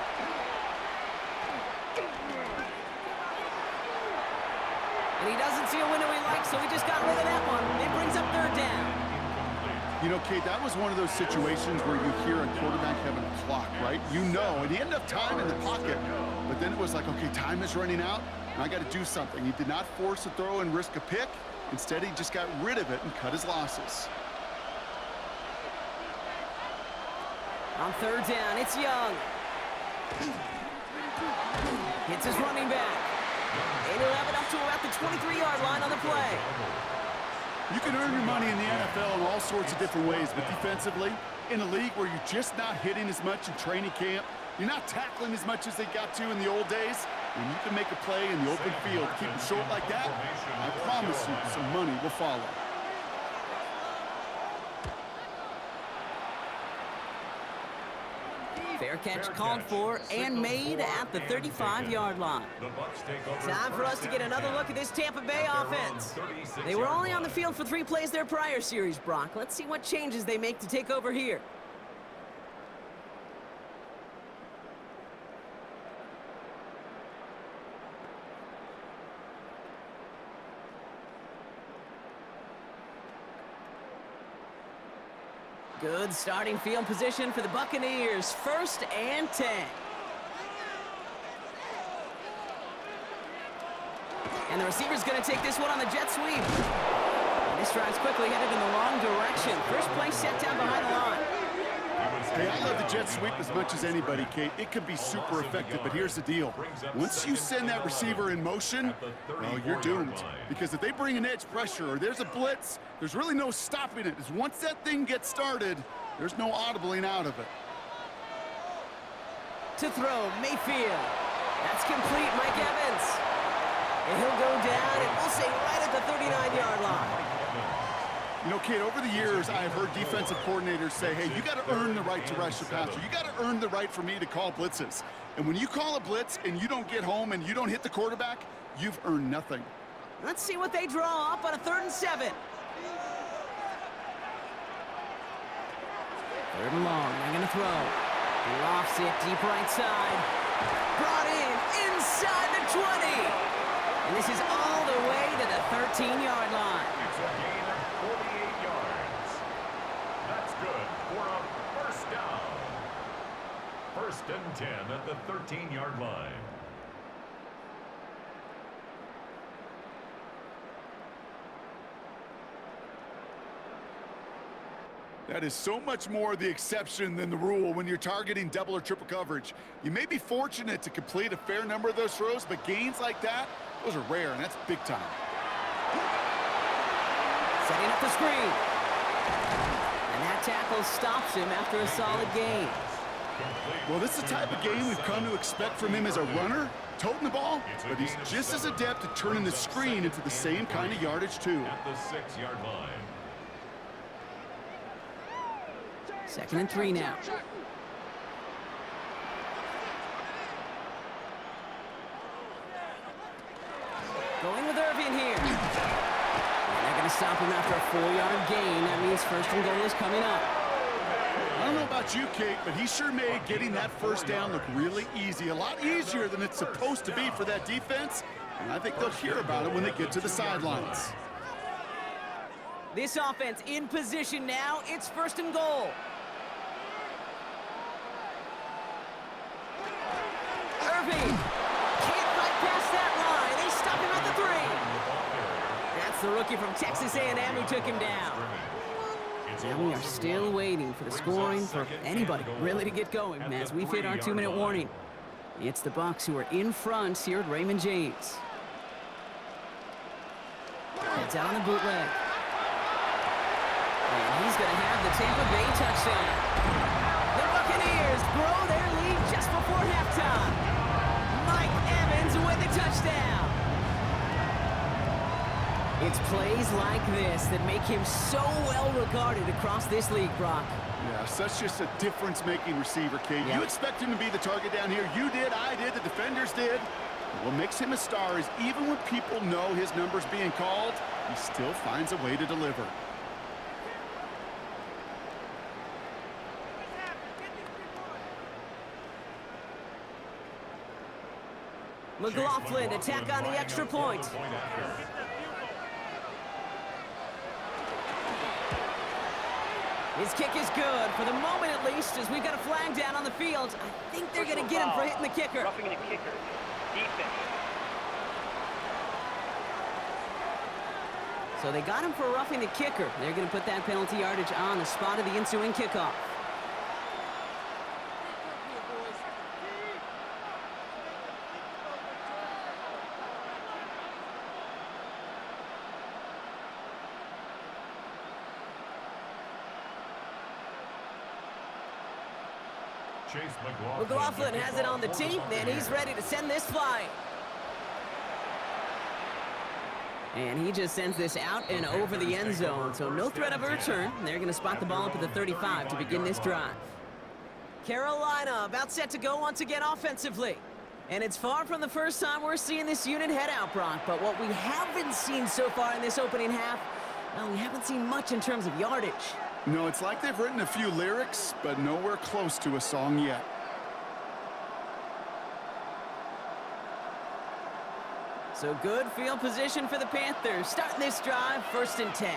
And he doesn't see a window he likes, so he just got rid of that one. It brings up 3rd down. You know, Kate, that was one of those situations where you hear a quarterback having a clock, right? You know, and he had enough time in the pocket. But then it was like, okay, time is running out, and I got to do something. He did not force a throw and risk a pick. Instead, he just got rid of it and cut his losses. On 3rd down, it's Young. Hits his running back. And he'll have it up to about the 23-yard line on the play. You can earn your money in the NFL in all sorts of different ways, but defensively, in a league where you're just not hitting as much in training camp, you're not tackling as much as they got to in the old days, and you can make a play in the open field, keep them short like that, I promise you some money will follow. Fair catch called for and made at the 35-yard line. Time for us to get another look at this Tampa Bay offense. They were only on the field for 3 plays their prior series, Brock. Let's see what changes they make to take over here. Good starting field position for the Buccaneers. 1st and 10. And the receiver's going to take this one on the jet sweep. And this drive's quickly headed in the wrong direction. First play set down behind the line. Hey, I love the jet sweep as much as anybody, Kate. It can be super effective, but here's the deal. Once you send that receiver in motion, well, you're doomed. Because if they bring an edge pressure or there's a blitz, there's really no stopping it. Once that thing gets started, there's no audibling out of it. To throw, Mayfield. That's complete, Mike Evans. And he'll go down, and we'll say right at the 39-yard line. You know, kid, over the years, I've heard defensive coordinators say, hey, you got to earn the right to rush the passer. You got to earn the right for me to call blitzes. And when you call a blitz and you don't get home and you don't hit the quarterback, you've earned nothing. Let's see what they draw up on a 3rd and 7. 3rd and long, they're going to throw. He lofts it deep right side. Brought in inside the 20. And this is all the way to the 13-yard line. It's a gain of 48 yards. That's good for a first down. 1st and 10 at the 13-yard line. That is so much more the exception than the rule when you're targeting double or triple coverage. You may be fortunate to complete a fair number of those throws, but gains like that, those are rare, and that's big time. Setting up the screen. And that tackle stops him after a solid gain. Well, this is the type of game we've come to expect from him as a runner, toting the ball, but he's just as adept at turning the screen into the same kind of yardage, too. At the 6-yard line. 2nd and 3 now. Going with Irving here. And they're going to stop him after a 4-yard gain. That means 1st and goal is coming up. I don't know about you, Kate, but he sure made getting that first down look really easy. A lot easier than it's supposed to be for that defense. And I think they'll hear about it when they get to the sidelines. This offense in position now. It's 1st and goal. Irving can't bypass that line. They stop him at the 3. That's the rookie from Texas A&M who took him down. And we are still waiting for the scoring for anybody really to get going as we've hit our 2-minute warning. It's the Bucs who are in front here at Raymond James. Heads out on the bootleg. And he's going to have the Tampa Bay touchdown. The Buccaneers grow their lead just before halftime. Mike Evans with the touchdown. It's plays like this that make him so well regarded across this league, Brock. Yeah, such just a difference-making receiver, Kate. Yep. You expect him to be the target down here. You did, I did, the defenders did. What makes him a star is even when people know his number's being called, he still finds a way to deliver. McLaughlin attack on the extra point. His kick is good, for the moment at least, as we've got a flag down on the field. I think they're going to get him for hitting the kicker. Roughing the kicker. Defense. So they got him for roughing the kicker. They're going to put that penalty yardage on the spot of the ensuing kickoff. McLaughlin has it on the tee, and he's ready to send this flying. And he just sends this out and over the end zone, so no threat of a return. They're going to spot the ball up at the 35 to begin this drive. Carolina about set to go once again offensively. And it's far from the first time we're seeing this unit head out, Brock, but what we haven't seen so far in this opening half, well, we haven't seen much in terms of yardage. No, it's like they've written a few lyrics, but nowhere close to a song yet. So good field position for the Panthers. Starting this drive, 1st and 10.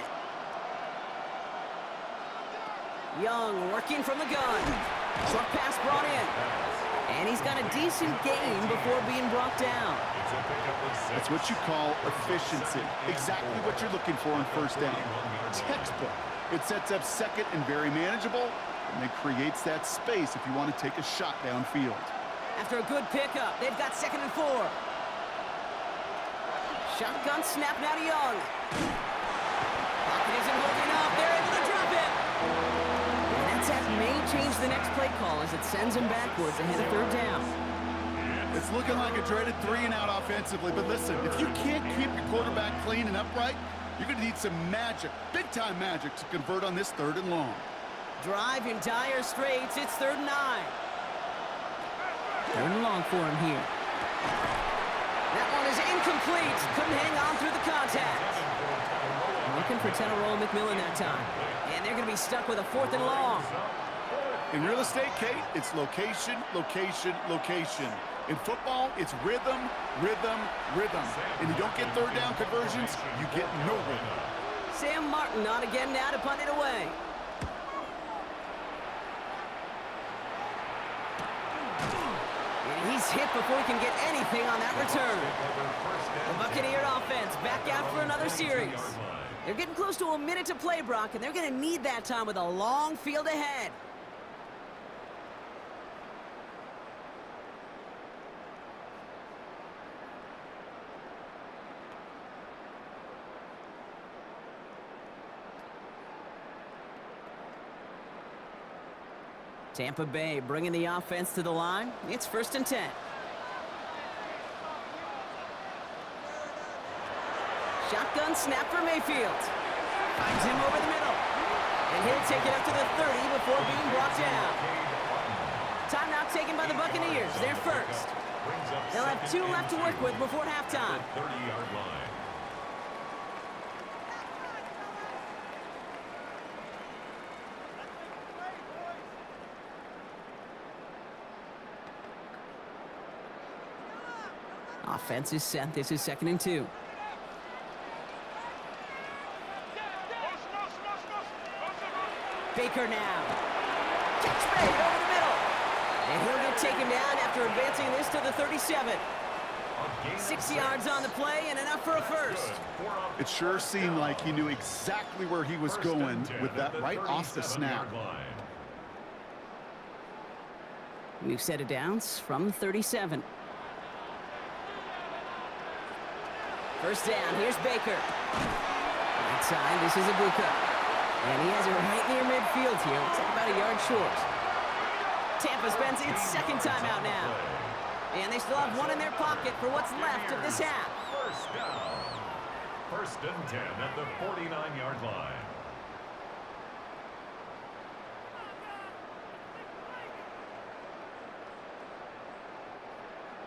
Young working from the gun. Short pass brought in. And he's got a decent gain before being brought down. That's what you call efficiency. Exactly what you're looking for on 1st down. Textbook. It sets up 2nd and very manageable, and it creates that space if you want to take a shot downfield. After a good pickup, they've got 2nd and 4. Shotgun snap now to Young. Pocket isn't holding up. They're able to drop it. And that may change the next play call as it sends him backwards ahead of 3rd down. It's looking like a dreaded 3-and-out offensively, but listen, if you can't keep your quarterback clean and upright, you're going to need some magic, big-time magic, to convert on this 3rd and long. Drive in dire straits. It's 3rd and 9. 3rd and long for him here. That one is incomplete. Couldn't hang on through the contact. Looking for Tenorola McMillan that time. And they're going to be stuck with a 4th and long. In real estate, Kate, it's location, location, location. In football, it's rhythm, rhythm, rhythm. And you don't get 3rd down conversions, you get no rhythm. Sam Martin on again now to punt it away. And he's hit before he can get anything on that return. The Buccaneer offense back out for another series. They're getting close to a minute to play, Brock, and they're going to need that time with a long field ahead. Tampa Bay bringing the offense to the line. It's 1st and 10. Shotgun snap for Mayfield. Finds him over the middle. And he'll take it up to the 30 before being brought down. Timeout taken by the Buccaneers. They're first. They'll have 2 left to work with before halftime. 30-yard line. Offense is set. This is 2nd and 2. Baker now. Catch made over the middle. And he'll get taken down after advancing this to the 37. 6 yards on the play and enough for a first. It sure seemed like he knew exactly where he was going with that right off the snap. New set of downs from the 37. First down, here's Baker. Outside, this is Ibuka. And he has it right near midfield here. Looks like about a yard short. Tampa spends its 2nd timeout now. And they still have 1 in their pocket for what's left of this half. First down. 1st and 10 at the 49-yard line.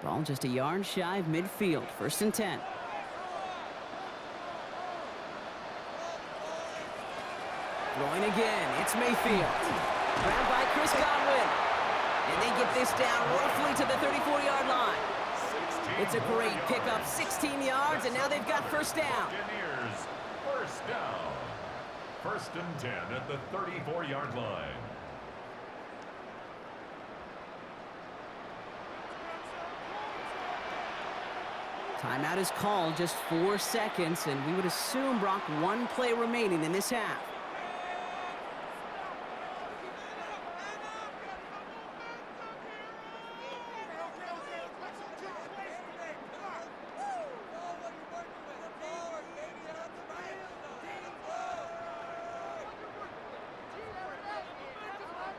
Ball just a yard shy of midfield. 1st and 10. Throwing again. It's Mayfield. Grabbed by Chris Godwin. And they get this down roughly to the 34-yard line. It's a great pickup. 16 yards, and now they've got first down. Buccaneers, first down. 1st and 10 at the 34-yard line. Timeout is called, just 4 seconds, and we would assume, Brock, 1 play remaining in this half.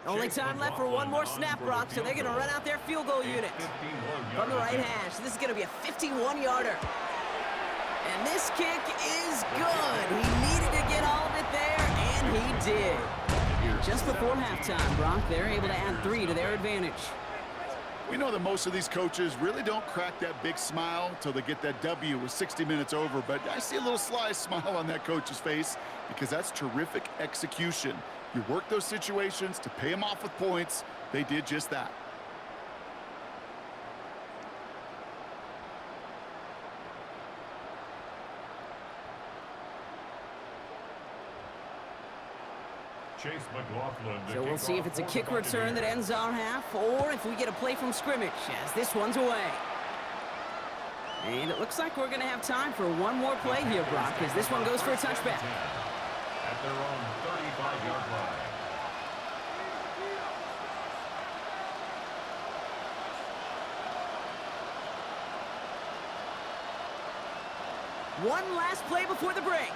Only time left for 1 more snap, Brock, so they're going to run out their field goal unit. From the right hash, this is going to be a 51-yarder. And this kick is good. He needed to get all of it there, and he did. And just before halftime, Brock, they're able to add 3 to their advantage. We know that most of these coaches really don't crack that big smile until they get that W with 60 minutes over, but I see a little sly smile on that coach's face because that's terrific execution. You work those situations to pay them off with points. They did just that. Chase McLaughlin. So we'll see if it's a kick return that ends our half, or if we get a play from scrimmage as this one's away. And it looks like we're going to have time for 1 more play here, Brock, as this one goes for a touchback. At their own 35-yard line. One last play before the break.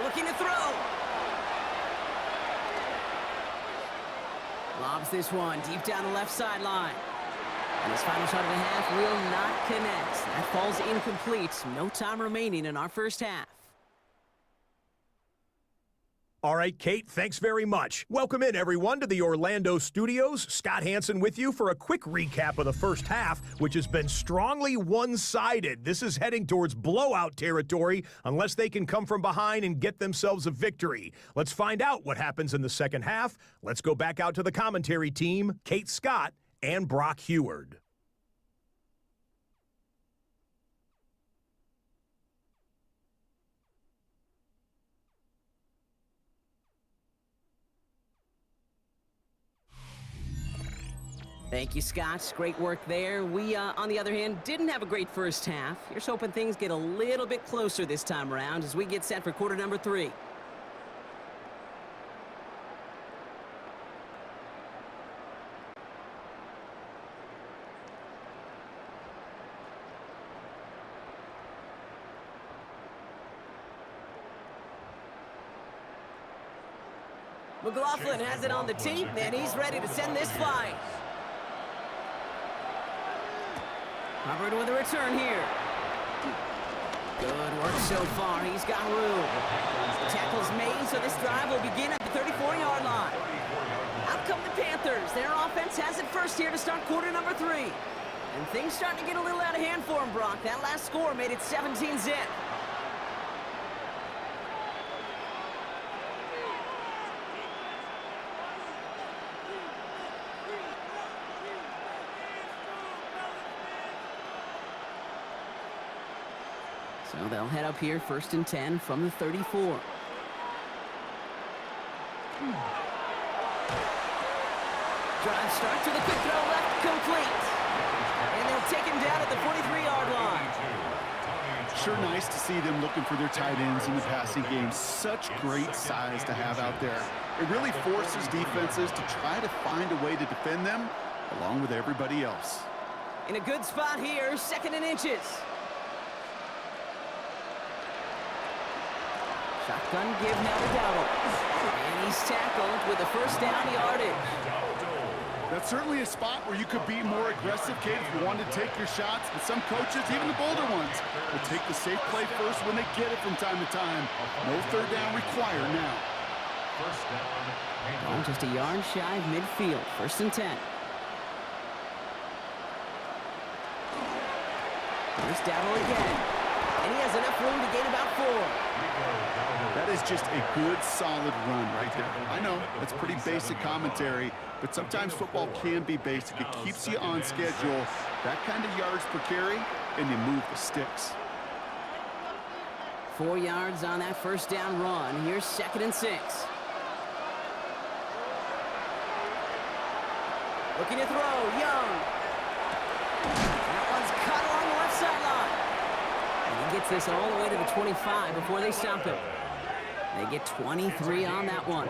Looking to throw. Lobs this one deep down the left sideline. And his final shot of the half will not connect. That falls incomplete. No time remaining in our first half. All right, Kate, thanks very much. Welcome in, everyone, to the Orlando studios. Scott Hansen with you for a quick recap of the first half, which has been strongly one-sided. This is heading towards blowout territory unless they can come from behind and get themselves a victory. Let's find out what happens in the second half. Let's go back out to the commentary team, Kate Scott and Brock Heward. Thank you, Scott. Great work there. We, on the other hand, didn't have a great first half. Here's hoping things get a little bit closer this time around as we get set for quarter number 3. McLaughlin has it on the tee, and he's ready to send this flying. Hubbard with a return here. Good work so far. He's got room. Tackle's made, so this drive will begin at the 34-yard line. Out come the Panthers. Their offense has it first here to start quarter number 3. And things starting to get a little out of hand for him, Brock. That last score made it 17-zip. So they'll head up here, 1st and 10 from the 34. Drive starts with a quick throw left, complete. And they'll take him down at the 43-yard line. Sure nice to see them looking for their tight ends in the passing game. Such great size to have out there. It really forces defenses to try to find a way to defend them along with everybody else. In a good spot here, 2nd and inches. Shotgun give now to Dowdle. And he's tackled with a first down yardage. That's certainly a spot where you could be more aggressive, Kate, if you wanted to take your shots. But some coaches, even the bolder ones, will take the safe play first when they get it from time to time. No 3rd down required now. Ball just a yard shy of midfield. 1st and 10. Here's Dowdle again. And he has enough room to gain about 4. That is just a good, solid run right there. I know, that's pretty basic commentary, but sometimes football can be basic. It keeps you on schedule, that kind of yards per carry, and you move the sticks. 4 yards on that first down run. Here's 2nd and 6. Looking to throw, Young. That one's cut along the left sideline. And he gets this all the way to the 25 before they stop him. They get 23 on that one.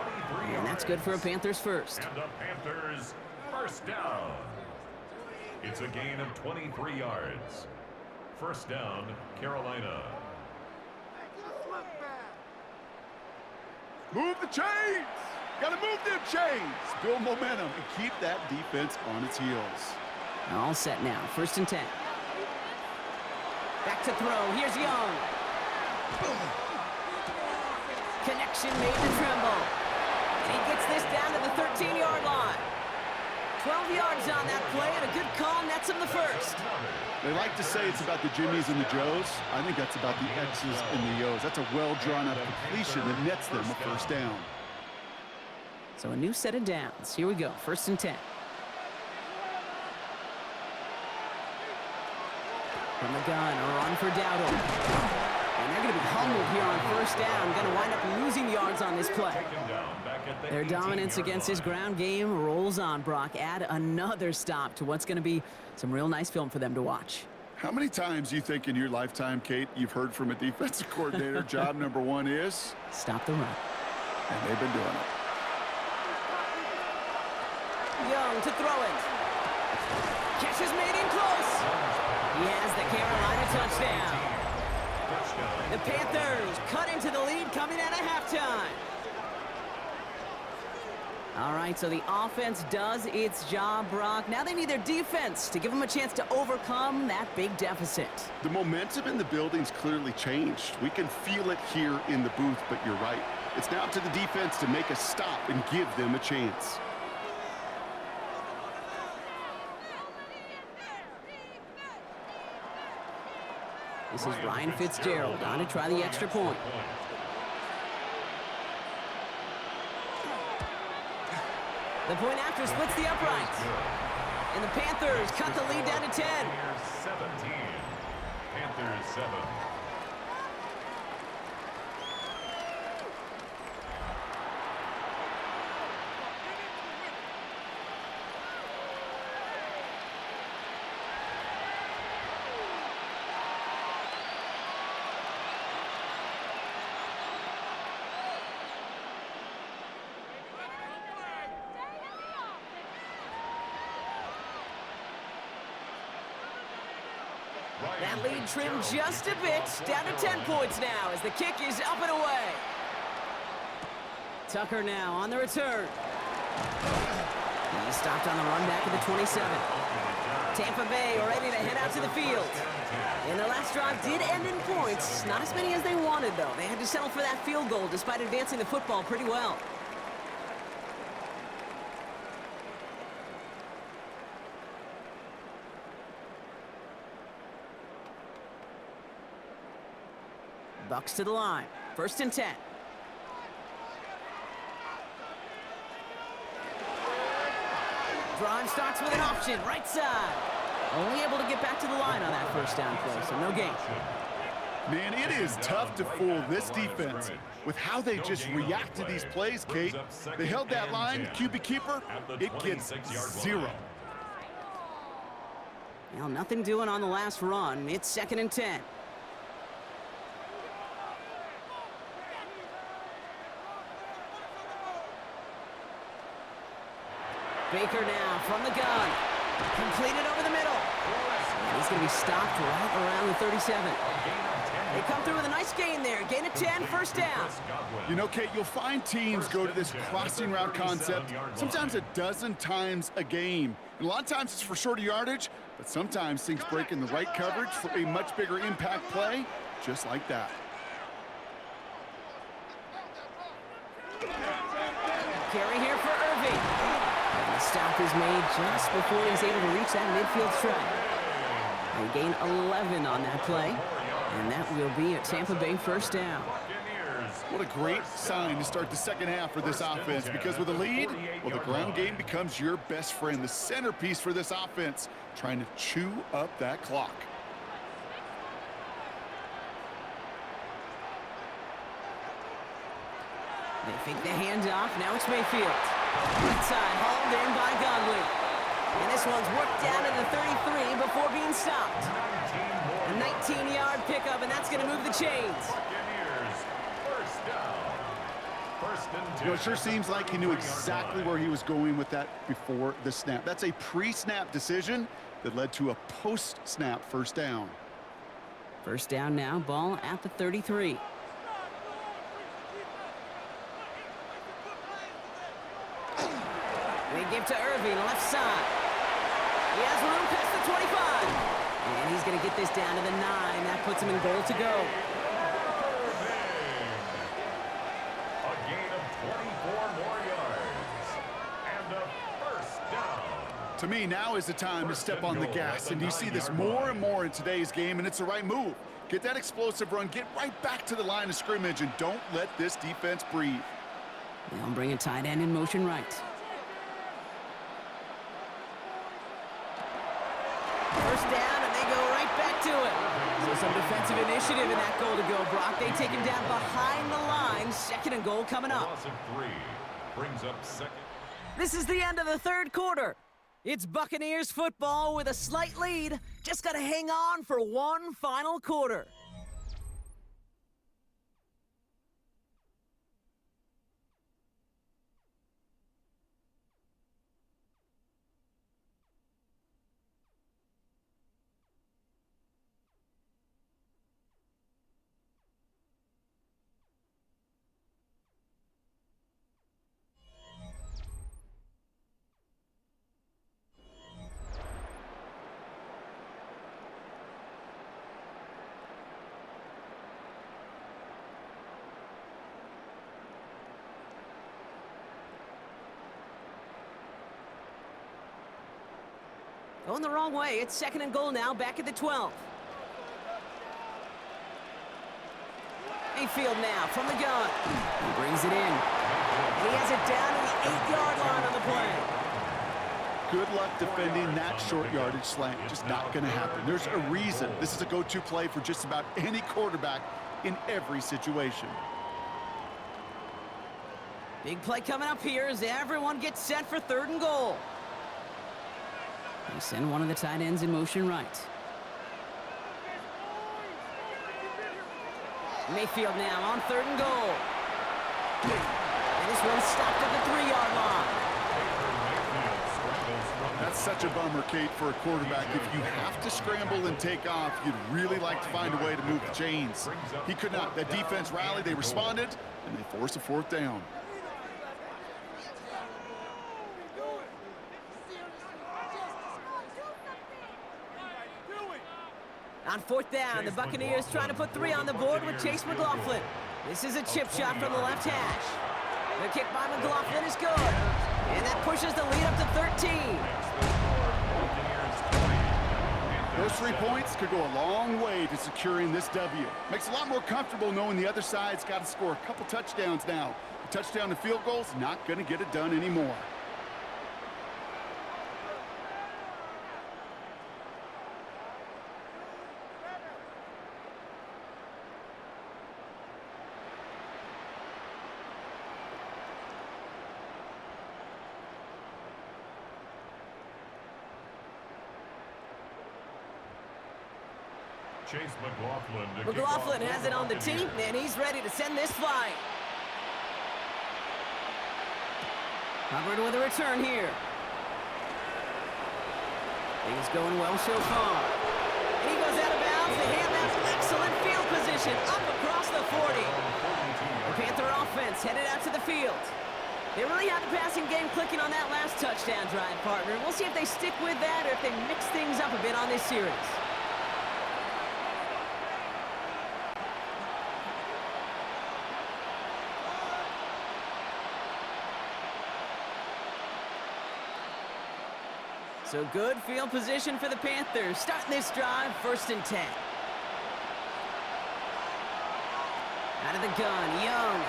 And that's good for a Panthers first. And the Panthers first down. It's a gain of 23 yards. First down, Carolina. Move the chains! Gotta move them chains! Build momentum and keep that defense on its heels. All set now. 1st and 10. Back to throw. Here's Young. Connection made to Tremble. And he gets this down to the 13-yard line. 12 yards on that play, and a good call nets him the first. They like to say it's about the Jimmies and the Joes. I think that's about the X's and the O's. That's a well-drawn-up completion that nets them a first down. So a new set of downs. Here we go. 1st and 10. From the gun, a run for Dowdle. And they're going to be humbled here on 1st down. Going to wind up losing yards on this play. Their dominance against his ground game rolls on, Brock. Add another stop to what's going to be some real nice film for them to watch. How many times do you think in your lifetime, Kate, you've heard from a defensive coordinator, job number 1 is? Stop the run. And they've been doing it. Young to throw it. Catch is made in close. He has the Carolina touchdown. The Panthers cut into the lead coming out of halftime. All right, so the offense does its job, Brock. Now they need their defense to give them a chance to overcome that big deficit. The momentum in the building's clearly changed. We can feel it here in the booth, but you're right. It's now to the defense to make a stop and give them a chance. This is Ryan Fitzgerald on to try the extra point. The point after splits the uprights. And the Panthers cut the lead down to 10. 17. Panthers 7. That lead trimmed just a bit, down to 10 points now as the kick is up and away. Tucker now on the return. He's stopped on the run back at the 27. Tampa Bay ready to head out to the field. And their last drive did end in points. Not as many as they wanted, though. They had to settle for that field goal despite advancing the football pretty well. Bucs to the line. 1st and 10. Drive starts with an option. Right side. Only able to get back to the line on that 1st down play, so no gain. Man, it is tough to fool this defense with how they just react to these plays, Kate. They held that line, QB keeper, it gets 0. Well, nothing doing on the last run. It's 2nd and 10. Baker now from the gun. Completed over the middle. And he's going to be stopped right around the 37. They come through with a nice gain there. Gain of 10, 1st down. You know, Kate, you'll find teams go to this crossing route concept sometimes a dozen times a game. And a lot of times it's for shorter yardage, but sometimes things break in the right coverage for a much bigger impact play, just like that. Carry here for Irving. And the stop is made just before he's able to reach that midfield strike. They gain 11 on that play, and that will be a Tampa Bay 1st down. What a great sign to start the 2nd half for this offense, because with a lead, well, the ground game becomes your best friend, the centerpiece for this offense, trying to chew up that clock. They fake the handoff. Now it's Mayfield. Right side, hauled in by Godwin. And this one's worked down to the 33 before being stopped. A 19-yard pickup, and that's going to move the chains. You know, it sure seems like he knew exactly where he was going with that before the snap. That's a pre-snap decision that led to a post-snap 1st down. 1st down now, ball at the 33. They give to Irving, left side. He has room past the 25. And he's going to get this down to the 9. That puts him in goal to go. A gain of 24 more yards. And a 1st down. To me, now is the time to step on the gas, and you see this more and more in today's game, and it's the right move. Get that explosive run, get right back to the line of scrimmage, and don't let this defense breathe. They'll bring a tight end in motion right. 1st down, and they go right back to it. So some defensive initiative in that goal to go, Brock. They take him down behind the line. 2nd and goal coming up. Loss of 3 brings up 2nd. This is the end of the 3rd quarter. It's Buccaneers football with a slight lead. Just got to hang on for one final quarter. Going the wrong way. It's 2nd and goal now, back at the 12. Mayfield now from the gun. He brings it in. He has it down to the 8-yard line on the play. Good luck defending that short yardage slant. Just not going to happen. There's a reason this is a go-to play for just about any quarterback in every situation. Big play coming up here as everyone gets set for 3rd and goal. They send one of the tight ends in motion right. Mayfield now on 3rd and goal. And this one's stopped at the 3-yard line. That's such a bummer, Kate, for a quarterback. If you have to scramble and take off, you'd really like to find a way to move the chains. He could not. That defense rallied, they responded, and they forced a 4th down. On 4th down, the Buccaneers trying to put 3 on the board with Chase McLaughlin. This is a chip shot from the left hash. The kick by McLaughlin is good. And that pushes the lead up to 13. Those 3 points could go a long way to securing this W. Makes it a lot more comfortable knowing the other side's got to score a couple touchdowns now. A touchdown and field goal's not going to get it done anymore. Chase McLaughlin has it on the tee, and he's ready to send this flying. Hubbard with a return here. Things going well so far. And he goes out of bounds. The handoff, excellent field position, up across the 40. The Panther offense headed out to the field. They really had the passing game clicking on that last touchdown drive, partner. We'll see if they stick with that or if they mix things up a bit on this series. So good field position for the Panthers. Starting this drive, 1st and 10. Out of the gun, Young.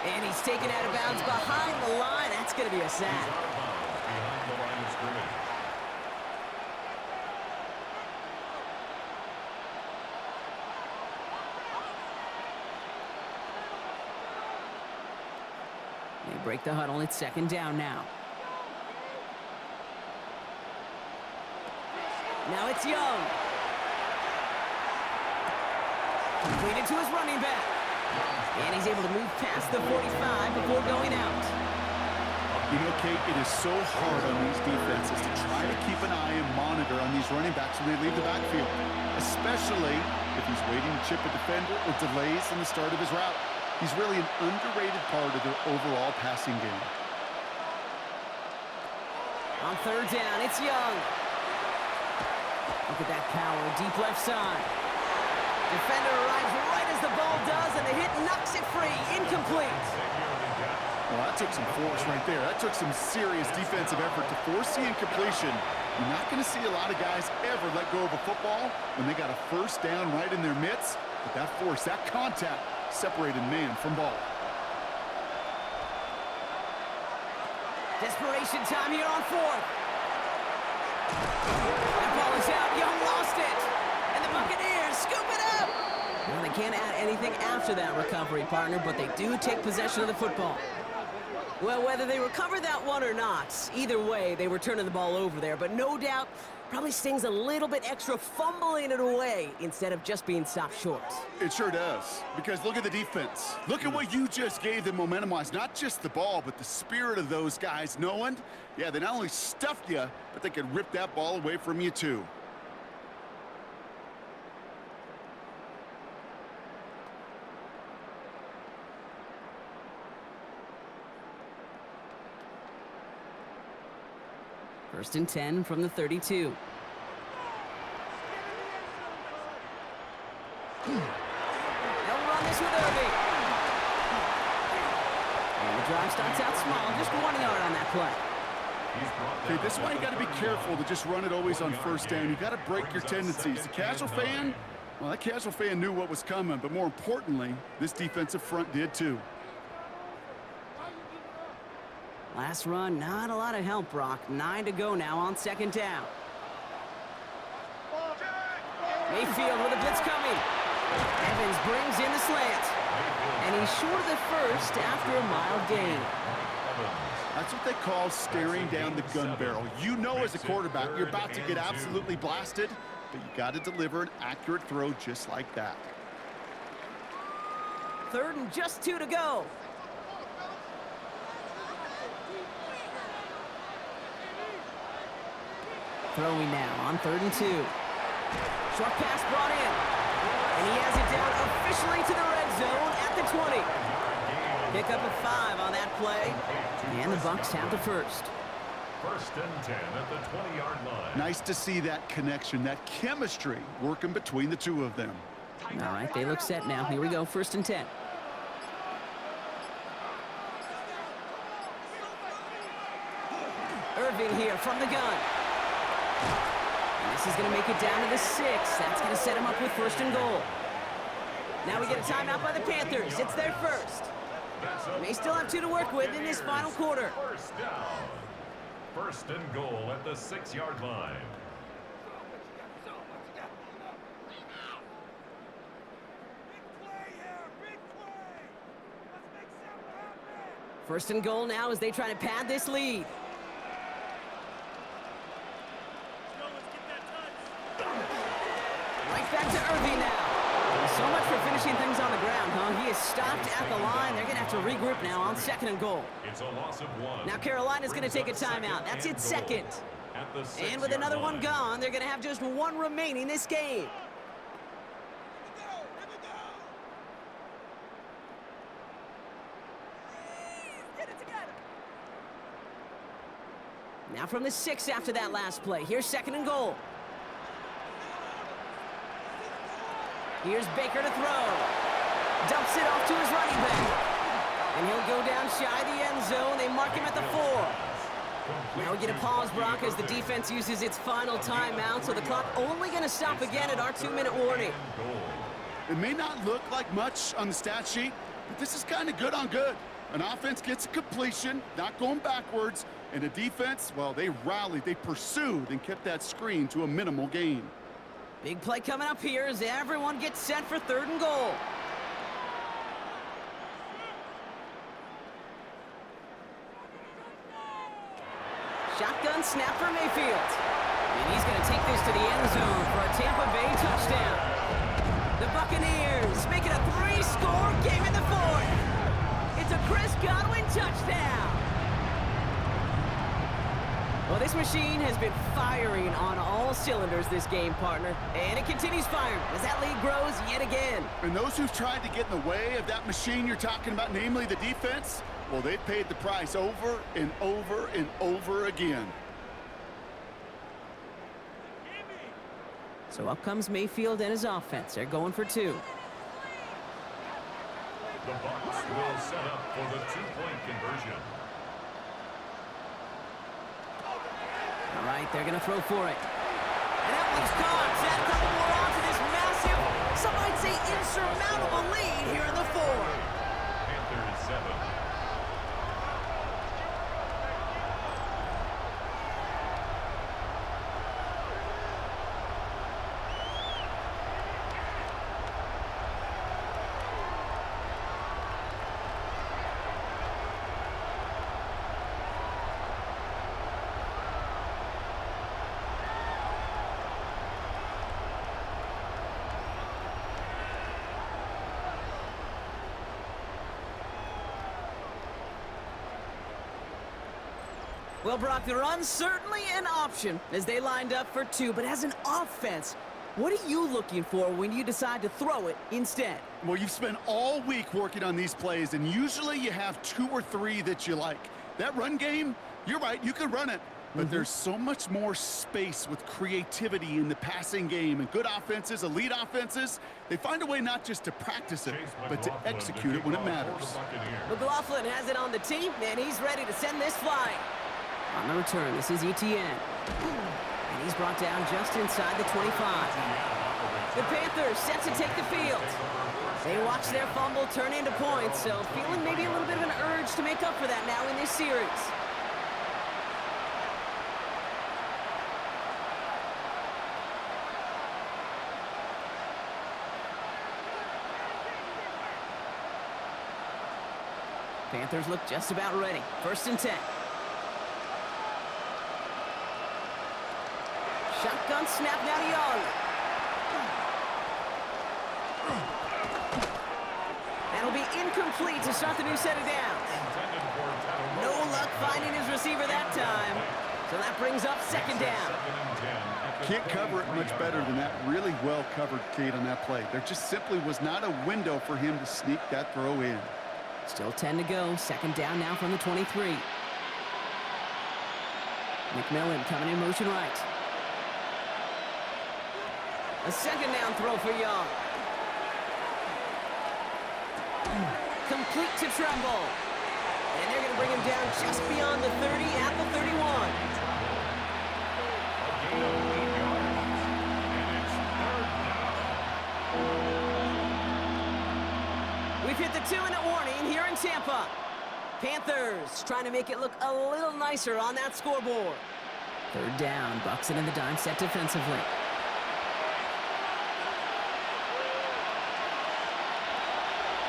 And he's taken out of bounds behind the line. That's going to be a sack. Behind the line of scrimmage. They break the huddle. It's 2nd down now. Now it's Young. Completed to his running back. And he's able to move past the 45 before going out. You know, Kate, it is so hard on these defenses to try to keep an eye and monitor on these running backs when they leave the backfield, especially if he's waiting to chip a defender or delays in the start of his route. He's really an underrated part of their overall passing game. On 3rd down, it's Young. Look at that power, deep left side. Defender arrives right as the ball does, and the hit knocks it free, incomplete. Well, that took some force right there. That took some serious defensive effort to force the incompletion. You're not going to see a lot of guys ever let go of a football when they got a 1st down right in their midst. But that force, that contact, separated man from ball. Desperation time here on 4th. That ball is out. Young lost it. And the Buccaneers scoop it up. Well, they can't add anything after that recovery, partner, but they do take possession of the football. Well, whether they recover that one or not, either way, they were turning the ball over there. But no doubt, probably stings a little bit extra fumbling it away instead of just being stopped short. It sure does, because look at the defense. Look at what you just gave them momentum-wise. Not just the ball, but the spirit of those guys knowing, yeah, they not only stuffed you, but they could rip that ball away from you too. First and 10 from the 32. They'll run this with Irving. And the Starts out small, just 1 yard on that play. Okay, this is why you got to be careful to just run it always on first down. You got to break your tendencies. The casual fan, well, that casual fan knew what was coming, but more importantly, this defensive front did too. Last run, not a lot of help, Brock. 9 to go now on second down. Mayfield with a blitz coming. Evans brings in the slant. And he's short of the first after a mild gain. That's what they call staring down the gun barrel. You know as a quarterback, you're about to get absolutely blasted, but you got to deliver an accurate throw just like that. 3rd and just 2 to go. Throwing now on 3rd and 2. Short pass brought in. And he has it down officially to the red zone at the 20. Pick up a 5 on that play. And the Bucs have the first. 1st and 10 at the 20-yard line. Nice to see that connection, that chemistry working between the two of them. All right, they look set now. Here we go, 1st and 10. Irving here from the gun. And this is going to make it down to the 6. That's going to set him up with 1st and goal. Now we get a timeout by the Panthers. It's their first. They still have 2 to work with in this final quarter. 1st down. 1st and goal at the 6-yard line. First and goal now as they try to pad this lead. Right back to Irving now. So much for finishing things on the ground, huh? He is stopped at the line. They're going to have to regroup now on 2nd and goal. It's a loss of 1. Now Carolina's going to take a timeout. That's its 2nd. And with another one gone, they're going to have just 1 remaining this game. Now from the 6 after that last play. Here's 2nd and goal. Here's Baker to throw. Dumps it off to his running back. And he'll go down shy of the end zone. They mark him at the 4. Now we get a pause, Brock, as the defense uses its final timeout. So the clock only going to stop again at our 2-minute warning. It may not look like much on the stat sheet, but this is kind of good on good. An offense gets a completion, not going backwards, and a defense, well, they rallied, they pursued, and kept that screen to a minimal gain. Big play coming up here as everyone gets set for 3rd and goal. Shotgun snap for Mayfield. And he's going to take this to the end zone for a Tampa Bay touchdown. The Buccaneers make it a 3-score game in the 4th. It's a Chris Godwin touchdown. Well, this machine has been firing on all cylinders this game, partner. And it continues firing as that lead grows yet again. And those who've tried to get in the way of that machine you're talking about, namely the defense, well, they've paid the price over and over and over again. So up comes Mayfield and his offense. They're going for 2. The Bucs will set up for the 2-point conversion. All right, they're going to throw for it. And that one's gone. Add a couple more on to this massive, some might say insurmountable lead here in the 4th. Panthers 7. Well, Brock, the run's certainly an option as they lined up for 2. But as an offense, what are you looking for when you decide to throw it instead? Well, you've spent all week working on these plays, and usually you have 2 or 3 that you like. That run game, you're right, you can run it. But there's so much more space with creativity in the passing game. And good offenses, elite offenses, they find a way not just to practice it, but to execute it when it matters. McLaughlin has it on the tee, and he's ready to send this flying. On the return, this is Etienne. And he's brought down just inside the 25. The Panthers set to take the field. They watch their fumble turn into points, so feeling maybe a little bit of an urge to make up for that now in this series. Panthers look just about ready. 1st and 10. Shotgun snap now to Young. That'll be incomplete to start the new set of downs. No luck finding his receiver that time. So that brings up 2nd down. Can't cover it much better than that. Really well covered, Kate, on that play. There just simply was not a window for him to sneak that throw in. Still 10 to go. 2nd down now from the 23. McMillan coming in motion right. A 2nd down throw for Young. Complete to Tremble. And they're going to bring him down just beyond the 30 at the 31. We've hit the 2-minute warning here in Tampa. Panthers trying to make it look a little nicer on that scoreboard. 3rd down, Bucs it in the dime set defensively.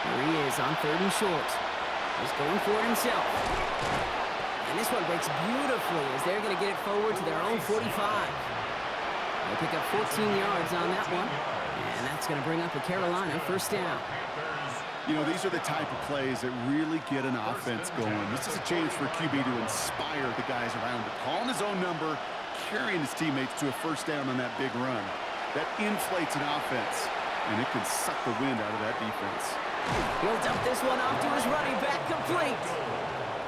Here he is on 3rd and short. He's going for it himself. And this one breaks beautifully as they're going to get it forward to their own 45. They pick up 14 yards on that one. And that's going to bring up a Carolina 1st down. You know, these are the type of plays that really get an offense going. This is a chance for QB to inspire the guys around him. Calling his own number, carrying his teammates to a 1st down on that big run. That inflates an offense, and it can suck the wind out of that defense. He'll dump this one off to his running back, complete.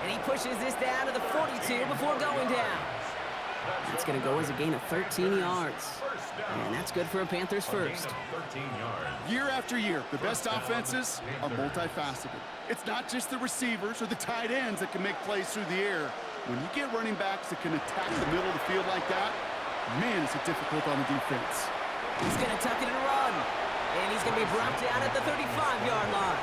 And he pushes this down to the 42 before going down. It's going to go as a gain of 13 yards. And that's good for a Panthers 1st. Year after year, the best offenses are multifaceted. It's not just the receivers or the tight ends that can make plays through the air. When you get running backs that can attack the middle of the field like that, man, is it difficult on the defense. He's going to tuck it and run. And he's going to be brought down at the 35-yard line.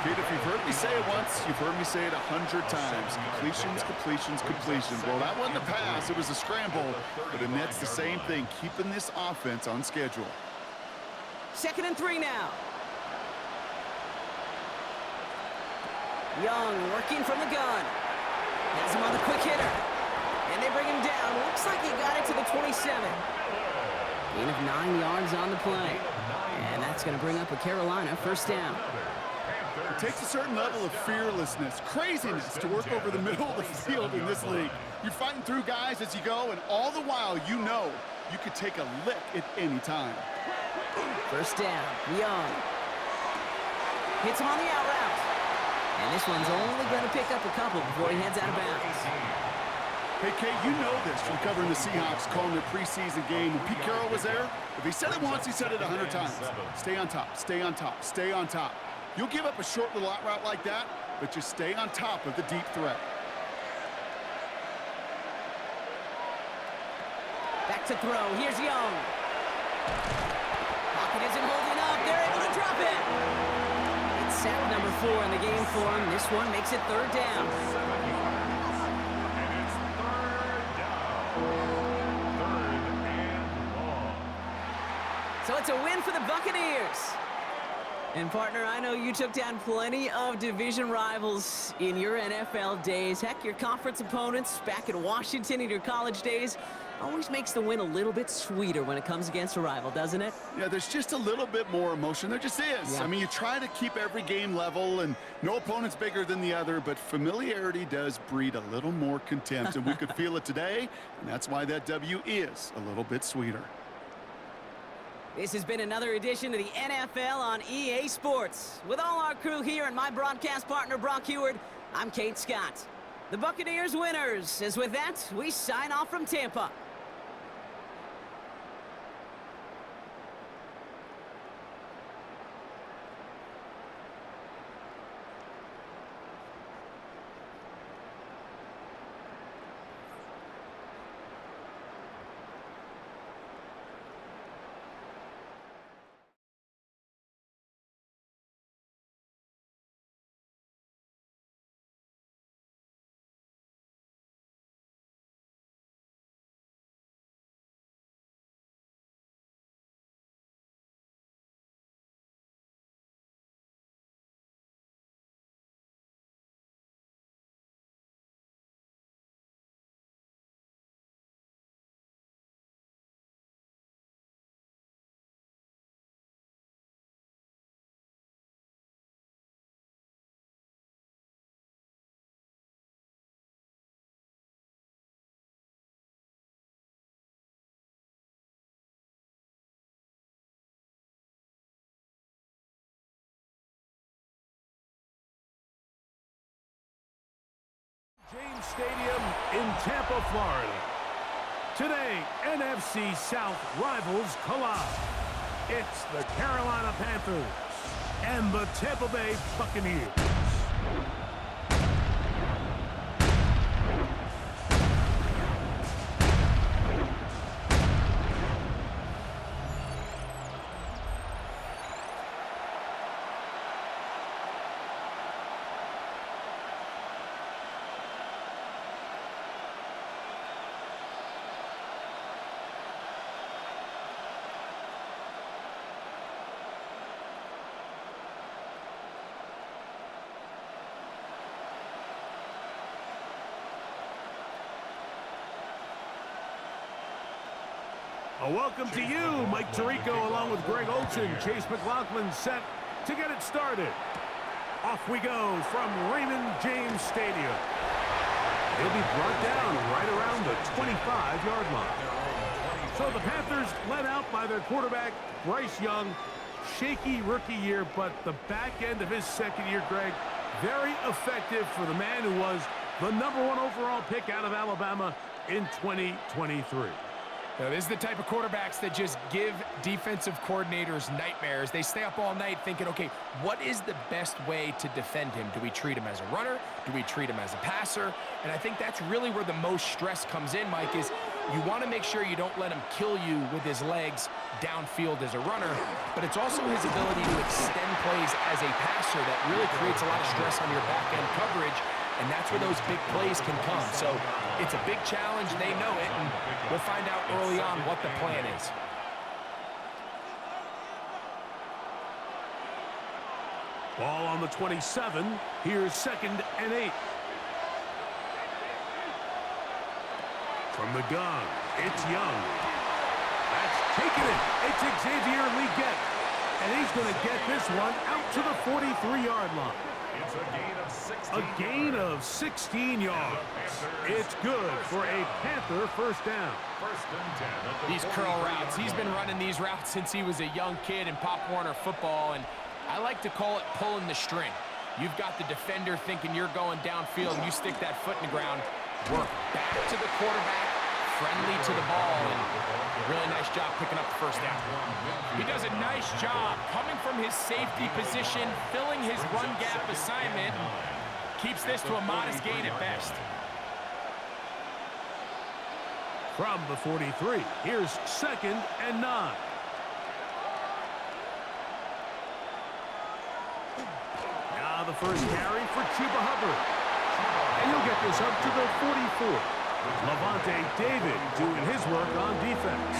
Kid, if you've heard me say it once, you've heard me say it 100 times. Completions, completions, completions. Well, that wasn't a pass. It was a scramble. But it nets the same thing, keeping this offense on schedule. 2nd and 3 now. Young working from the gun. Has him on the quick hitter. And they bring him down. Looks like he got it to the 27. Gain of 9 yards on the play. And that's going to bring up a Carolina 1st down. It takes a certain level of fearlessness, craziness to work over the middle of the field in this league. You're fighting through guys as you go, and all the while you know you could take a lick at any time. 1st down, Young. Hits him on the out route. And this one's only going to pick up a couple before he heads out of bounds. Hey, Kate, you know this from covering the Seahawks, calling their preseason game. When Pete Carroll was there, if he said it once, he said it 100 times. Stay on top, stay on top, stay on top. You'll give up a short little out route like that, but just stay on top of the deep threat. Back to throw. Here's Young. Pocket isn't holding up. They're able to drop it. It's sack number 4 in the game for him. This one makes it 3rd down. So it's a win for the Buccaneers. And partner, I know you took down plenty of division rivals in your NFL days. Heck, your conference opponents back in Washington in your college days always makes the win a little bit sweeter when it comes against a rival, doesn't it? Yeah, there's just a little bit more emotion. There just is. Yeah. I mean, you try to keep every game level, and no opponent's bigger than the other, but familiarity does breed a little more contempt, and we could feel it today, and that's why that W is a little bit sweeter. This has been another edition of the NFL on EA Sports. With all our crew here and my broadcast partner, Brock Heward, I'm Kate Scott. The Buccaneers winners. As with that, we sign off from Tampa. James Stadium in Tampa, Florida. Today, NFC South rivals collide. It's the Carolina Panthers and the Tampa Bay Buccaneers. A welcome to you, Mike Tirico, along with Greg Olsen. Chase McLaughlin set to get it started. Off we go from Raymond James Stadium. He'll be brought down right around the 25-yard line. So the Panthers led out by their quarterback, Bryce Young. Shaky rookie year, but the back end of his second year, Greg, very effective for the man who was the #1 overall pick out of Alabama in 2023. Now, this is the type of quarterbacks that just give defensive coordinators nightmares. They stay up all night thinking, okay, what is the best way to defend him? Do we treat him as a runner? Do we treat him as a passer? And I think that's really where the most stress comes in, Mike, is you want to make sure you don't let him kill you with his legs downfield as a runner, but it's also his ability to extend plays as a passer that really creates a lot of stress on your back-end coverage, and that's where those big plays can come. So it's a big challenge. They know it, and we'll find out early on what the plan is. Ball on the 27. Here's 2nd and 8. From the gun, it's Young. That's taken it. It's Xavier Legette. And he's going to get this one out to the 43-yard line. It's a gain of 16. A gain of 16 yards. It's good for a Panther first down. First and 10 at the These curl routes, he's been running these routes since he was a young kid in Pop Warner football, and I like to call it pulling the string. You've got the defender thinking you're going downfield, and you stick that foot in the ground, work back to the quarterback, friendly to the ball, and really nice job picking up the first down. He does a nice job coming from his safety position, filling his run gap assignment, keeps this to a modest gain at best. From the 43, here's 2nd and 9. Now the first carry for Chuba Hubbard. And he'll get this up to the 44. Levante David doing his work on defense.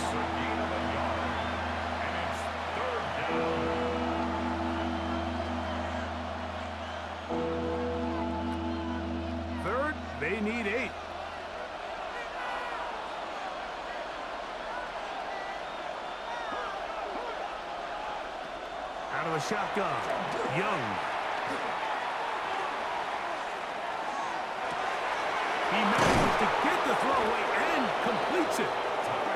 Third, they need 8. Out of the shotgun, Young. He manages to get the throw away and completes it.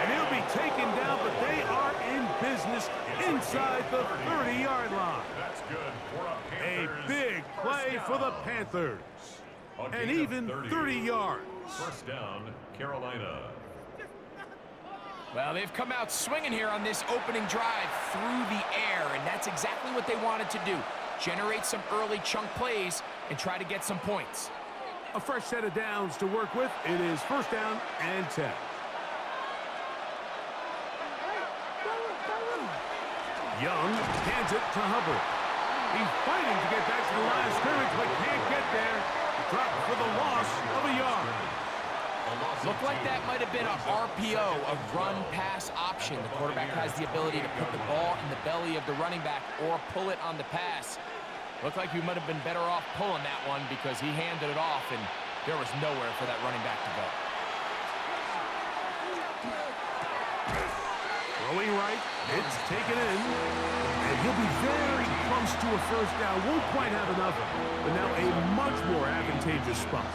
And he'll be taken down, but they are in business inside the 30-yard line. That's good for a A Panthers big play first for the down. Panthers. A and gain of even 30 yards. First down, Carolina. Well, they've come out swinging here on this opening drive through the air, and that's exactly what they wanted to do. Generate some early chunk plays and try to get some points. A fresh set of downs to work with. It is first down and 10. Young hands it to Hubbard. He's fighting to get back to the line of scrimmage, but can't get there. Dropped for the loss of a yard. Looked like that might have been a RPO, a run-pass option. The quarterback has the ability to put the ball in the belly of the running back or pull it on the pass. Looked like he might have been better off pulling that one because he handed it off, and there was nowhere for that running back to go. Throwing right, it's taken in, and he'll be very close to a first down. Won't quite have enough, but now a much more advantageous spot.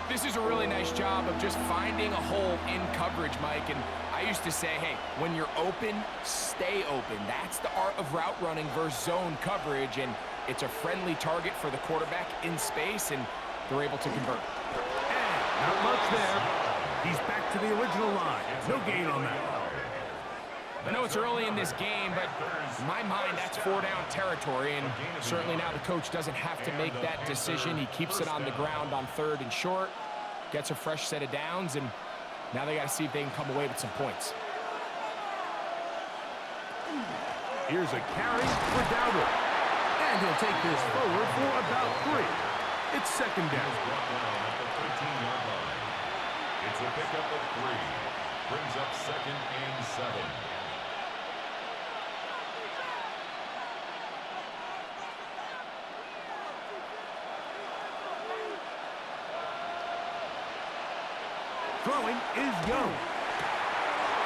This is a really nice job of just finding a hole in coverage, Mike. And I used to say, hey, when you're open, stay open. That's the art of route running versus zone coverage, and it's a friendly target for the quarterback in space, and they're able to convert. And not much there. He's back to the original line. No gain on that. I know it's early in this game, but in my mind, that's 4-down territory, and certainly now the coach doesn't have to make that decision. He keeps it on the ground on 3rd and short, gets a fresh set of downs, and now they got to see if they can come away with some points. Here's a carry for Dowdle, and he'll take this forward for about 3. It's second down. It's a pickup of 3. Brings up 2nd and 7. Throwing is Young.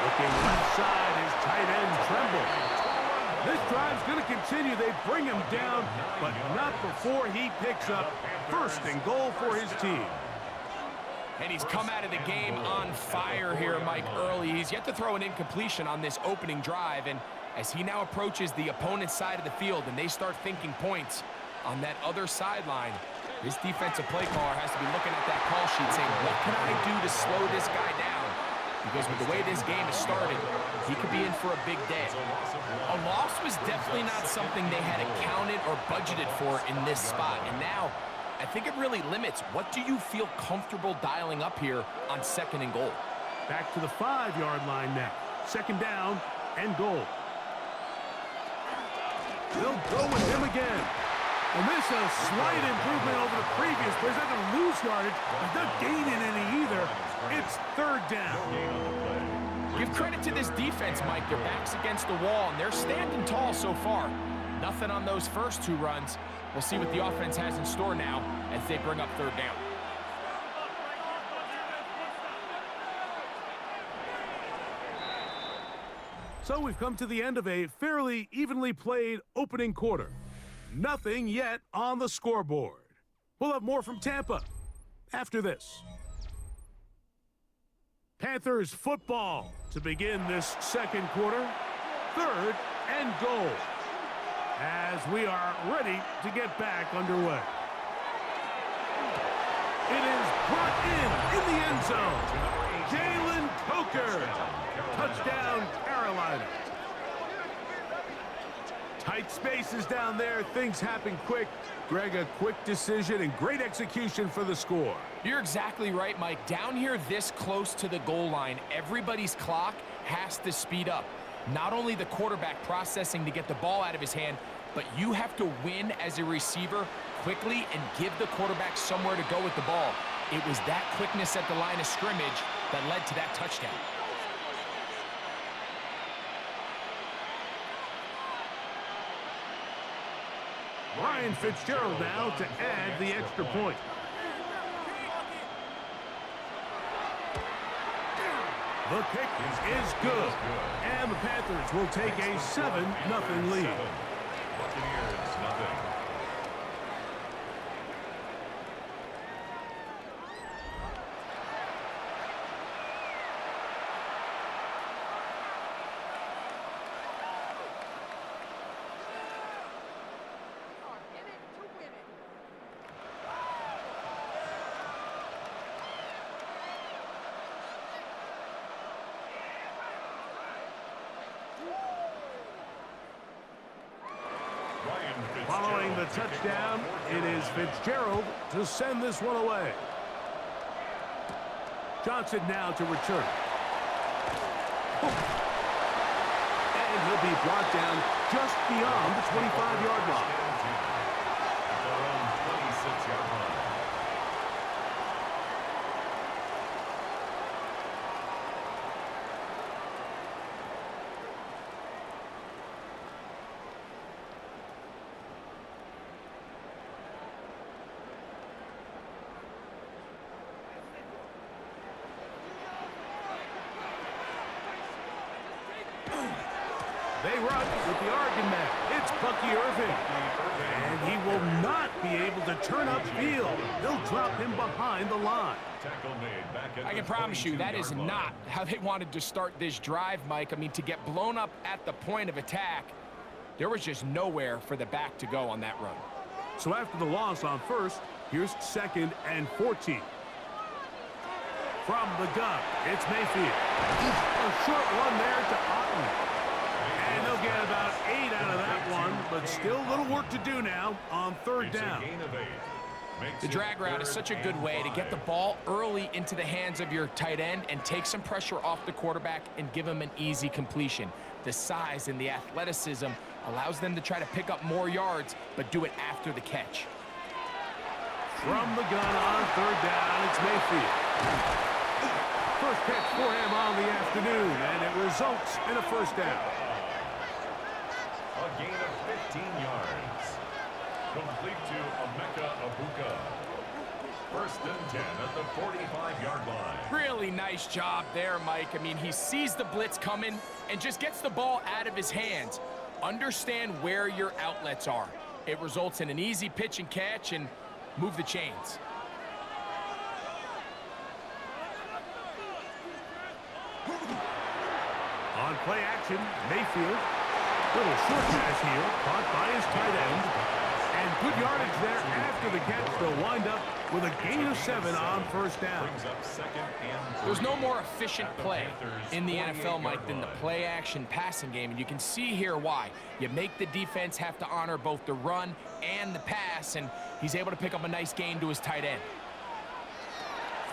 Looking left side is tight end Tremble. This drive's going to continue. They bring him down, but not before he picks up first and goal for his team. And he's come out of the game on fire here, Mike, early. He's yet to throw an incompletion on this opening drive, and as he now approaches the opponent's side of the field and they start thinking points on that other sideline, this defensive play caller has to be looking at that call sheet saying, what can I do to slow this guy down? Because with the way this game has started, he could be in for a big day. A loss was definitely not something they had accounted or budgeted for in this spot, and now I think it really limits what do you feel comfortable dialing up here on 2nd and goal. Back to the 5-yard line now. Second down and goal. They'll go with him again. And this is a slight improvement over the previous plays. They're going to lose yardage. They're not gaining any either. It's 3rd down. Give credit to this defense, Mike. Their back's against the wall, and they're standing tall so far. Nothing on those first 2 runs. We'll see what the offense has in store now as they bring up 3rd down. So we've come to the end of a fairly evenly played opening quarter. Nothing yet on the scoreboard. We'll have more from Tampa after this. Panthers football to begin this second quarter. 3rd and goal. As we are ready to get back underway. It is brought in the end zone. Jalen Coker. Touchdown, Carolina. Tight spaces down there. Things happen quick. Greg, a quick decision and great execution for the score. You're exactly right, Mike. Down here this close to the goal line, everybody's clock has to speed up. Not only the quarterback processing to get the ball out of his hand, but you have to win as a receiver quickly and give the quarterback somewhere to go with the ball. It was that quickness at the line of scrimmage that led to that touchdown. Ryan Fitzgerald now to add the extra point. The kick is good. And the Panthers will take a 7-0 lead. Buccaneers, nothing. with a touchdown. It is Fitzgerald to send this one away. Johnson now to return. And he'll be brought down just beyond the 25-yard line. At their own 26-yard line. They run with the argument. It's Bucky Irving. And he will not be able to turn upfield. They'll drop him behind the line. Tackle made back at I can promise you that is not how they wanted to start this drive, Mike. I mean, to get blown up at the point of attack, there was just nowhere for the back to go on that run. So after the loss on first, here's 2nd and 14. From the gun, it's Mayfield. A short one there to Otten. And they'll get about 8 out of that one, but still a little work to do now on 3rd down. The drag route is such a good way to get the ball early into the hands of your tight end and take some pressure off the quarterback and give him an easy completion. The size and the athleticism allows them to try to pick up more yards, but do it after the catch. From the gun on 3rd down, it's Mayfield. First catch for him on the afternoon, and it results in a 1st down. A gain of 15 yards. Complete to Emeka Egbuka. 1st and 10 at the 45-yard line. Really nice job there, Mike. I mean, he sees the blitz coming and just gets the ball out of his hands. Understand where your outlets are. It results in an easy pitch and catch and move the chains. On play action, Mayfield. Little short pass here, caught by his tight end. And good yardage there after the catch. They'll wind up with a gain of 7 on 1st down. There's no more efficient play in the NFL, Mike, than the play action passing game. And you can see here why. You make the defense have to honor both the run and the pass, and he's able to pick up a nice gain to his tight end.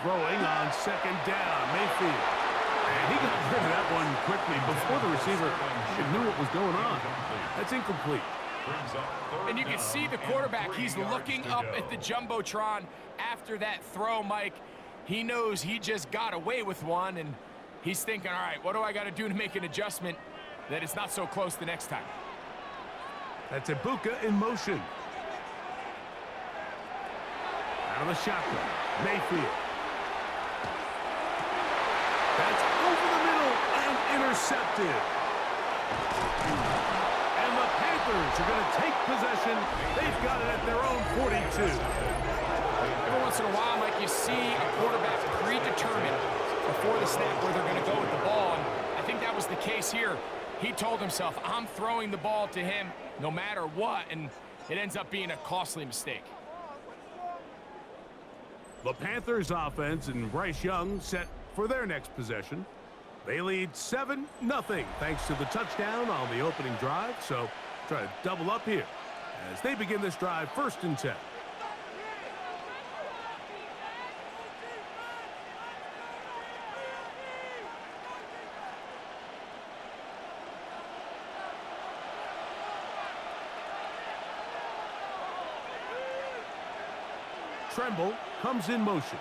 Throwing on 2nd down, Mayfield. And he got rid of that one quickly before the receiver knew what was going on. That's incomplete. And you can see the quarterback, he's looking up at the Jumbotron after that throw, Mike. He knows he just got away with one, and he's thinking, all right, what do I got to do to make an adjustment that it's not so close the next time? That's Egbuka in motion. Out of the shotgun, Mayfield. That's over the middle and intercepted. And the Panthers are going to take possession. They've got it at their own 42. Every once in a while, Mike, you see a quarterback predetermined before the snap where they're going to go with the ball. And I think that was the case here. He told himself, I'm throwing the ball to him no matter what, and it ends up being a costly mistake. The Panthers offense and Bryce Young set for their next possession. They lead 7-0 thanks to the touchdown on the opening drive. So try to double up here as they begin this drive 1st and 10. Tremble comes in motion.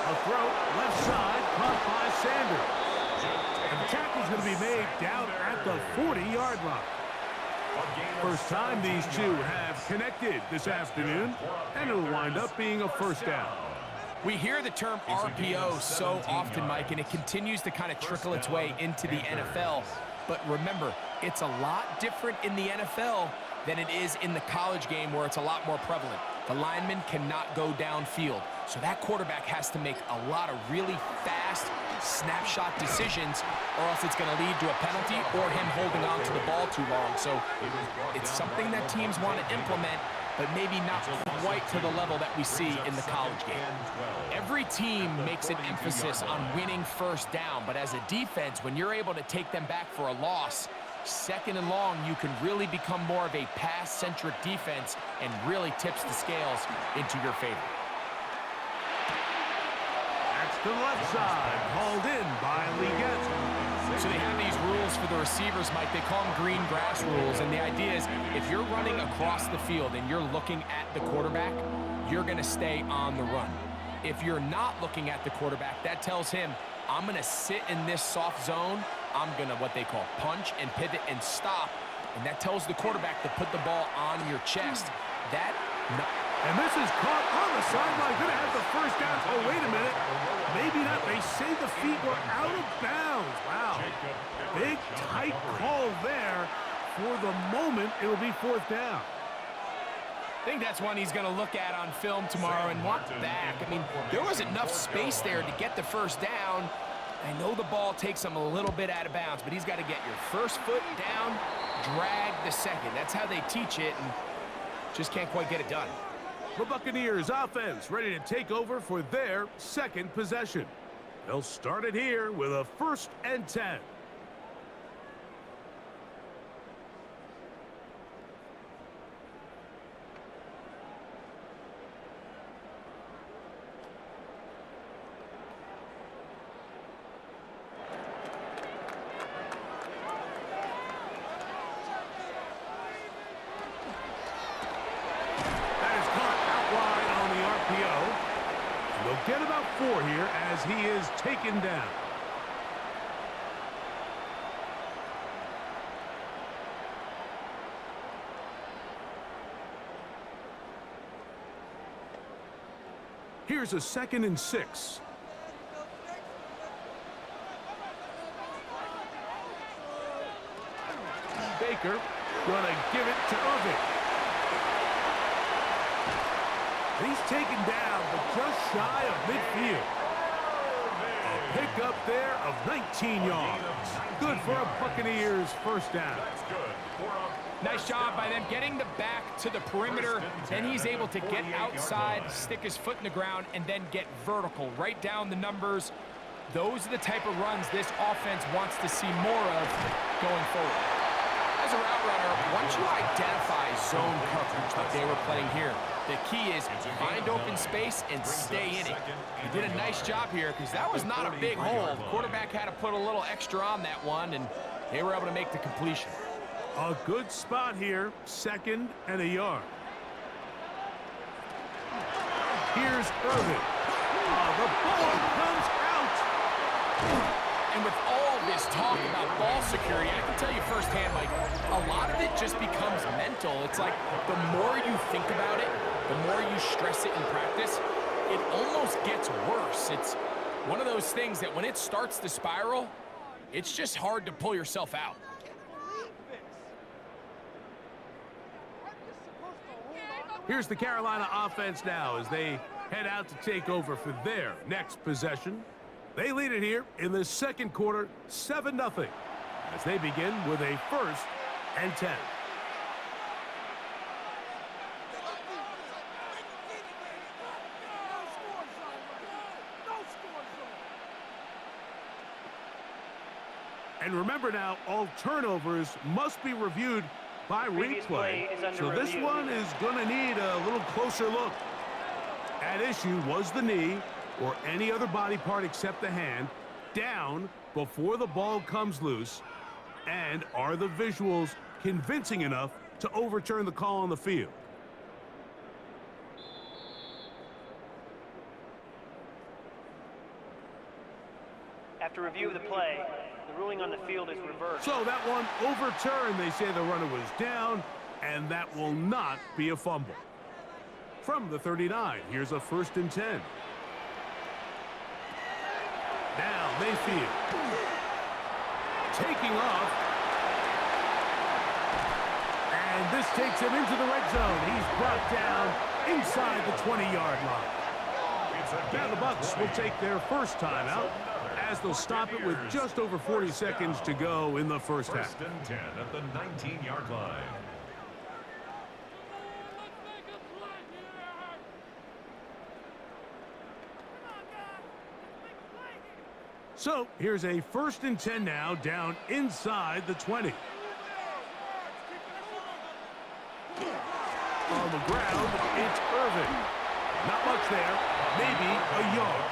A throw left side caught by Sanders. And the tackle's going to be made down at the 40-yard line. First time these two have connected this afternoon, and it'll wind up being a 1st down. We hear the term RPO so often, Mike, and it continues to kind of trickle its way into the NFL. But remember, it's a lot different in the NFL than it is in the college game where it's a lot more prevalent. The lineman cannot go downfield. So that quarterback has to make a lot of really fast snapshot decisions, or else it's going to lead to a penalty or him holding on to the ball too long. So it's something that teams want to implement, but maybe not quite to the level that we see in the college game. Every team makes an emphasis on winning first down, but as a defense, when you're able to take them back for a loss, second and long, you can really become more of a pass-centric defense and really tips the scales into your favor. That's to the left side, hauled in by Leggett. So they have these rules for the receivers, Mike. They call them green grass rules, and the idea is if you're running across the field and you're looking at the quarterback, you're going to stay on the run. If you're not looking at the quarterback, that tells him, I'm going to sit in this soft zone. I'm going to what they call punch and pivot and stop, and that tells the quarterback to put the ball on your chest. And this is caught on the sideline. Going to have the first down. Oh, wait a minute. Maybe not. They say the feet were out of bounds. Wow. Big, tight call there. For the moment, it will be fourth down. I think that's one he's going to look at on film tomorrow and walk back. I mean, there was enough space there to get the first down. I know the ball takes him a little bit out of bounds, but he's got to get your first foot down, drag the second. That's how they teach it, and just can't quite get it done. The Buccaneers offense ready to take over for their second possession. They'll start it here with a 1st and 10. Get about 4 here as he is taken down. Here's a 2nd and 6. Baker gonna give it to Irving. He's taken down, but just shy of midfield. A pickup there of 19 yards. Good for a Buccaneers first down. Nice job by them getting the back to the perimeter. Then he's able to get outside, stick his foot in the ground, and then get vertical. Right down the numbers. Those are the type of runs this offense wants to see more of going forward. As a route runner, once you identify zone coverage like they were playing here, the key is find open space and stay in it. He did a nice job here because that was not a big hole. The quarterback had to put a little extra on that one, and they were able to make the completion. A good spot here, 2nd and a yard. Here's Irving. The ball comes out. And with all this talk about ball security, I can tell you firsthand, Mike, a lot of it just becomes mental. It's like the more you think about it, the more you stress it in practice, it almost gets worse. It's one of those things that when it starts to spiral, it's just hard to pull yourself out. Here's the Carolina offense now as they head out to take over for their next possession. They lead it here in the second quarter, 7-0, as they begin with a 1st and 10. And remember now, all turnovers must be reviewed by replay. So this one is going to need a little closer look. At issue was the knee, or any other body part except the hand, down before the ball comes loose, and are the visuals convincing enough to overturn the call on the field? After review of the play, the ruling on the field is reversed. So that one overturned. They say the runner was down, and that will not be a fumble. From the 39, here's a 1st and 10. Now Mayfield taking off, and this takes him into the red zone. He's brought down inside the 20-yard line. Now the Bucs will take their first timeout as they'll stop it with just over 40 seconds to go in the first half. 1st and 10 at the 19-yard line. So here's a 1st and 10 now, down inside the 20. On the ground, it's Irving. Not much there, maybe a yard.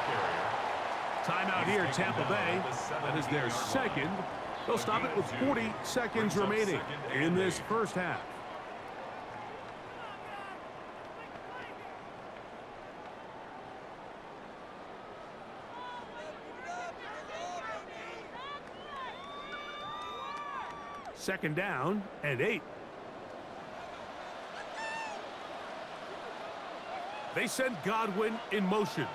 Timeout here, Tampa Bay. That is their second. They'll stop it with 40 seconds remaining in this first half. Second down and 8. They send Godwin in motion.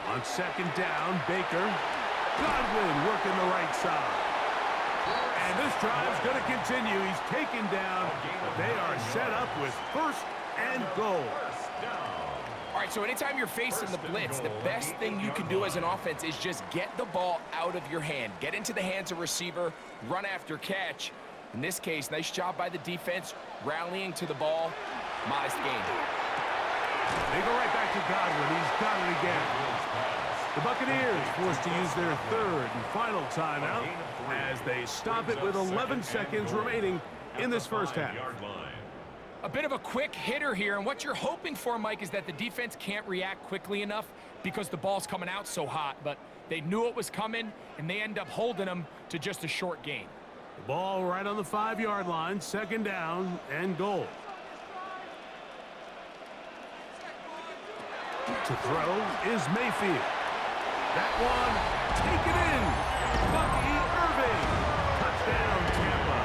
On second down, Baker. Godwin working the right side. And this drive's going to continue. He's taken down, but they are set up with 1st and goal. All right, so anytime you're facing the blitz, the best thing you can do as an offense is just get the ball out of your hand. Get into the hands of receiver, run after catch. In this case, nice job by the defense, rallying to the ball. Modest gain. They go right back to Godwin. He's got it again. The Buccaneers forced to use their 3rd and final timeout as they stop it with 11 seconds remaining in this first half. A bit of a quick hitter here, and what you're hoping for, Mike, is that the defense can't react quickly enough because the ball's coming out so hot, but they knew it was coming, and they end up holding them to just a short gain. The ball right on the 5-yard line, second down and goal. To throw is Mayfield. That one taken in. Bucky Irving. Touchdown, Tampa.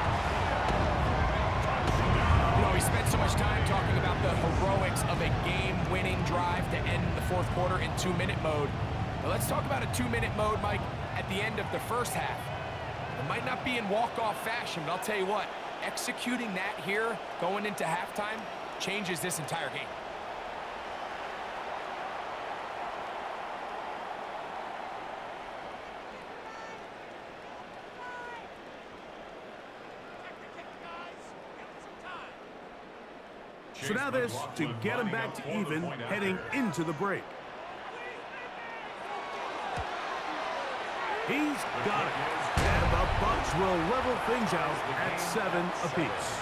You know, we spent so much time talking about the heroics of a game-winning drive to end the 4th quarter in 2-minute mode. Now let's talk about a 2-minute mode, Mike, at the end of the first half. It might not be in walk-off fashion, but I'll tell you what, executing that here going into halftime changes this entire game. So now this to get him back to even heading into the break. He's got it. And the Bucs will level things out at 7 apiece.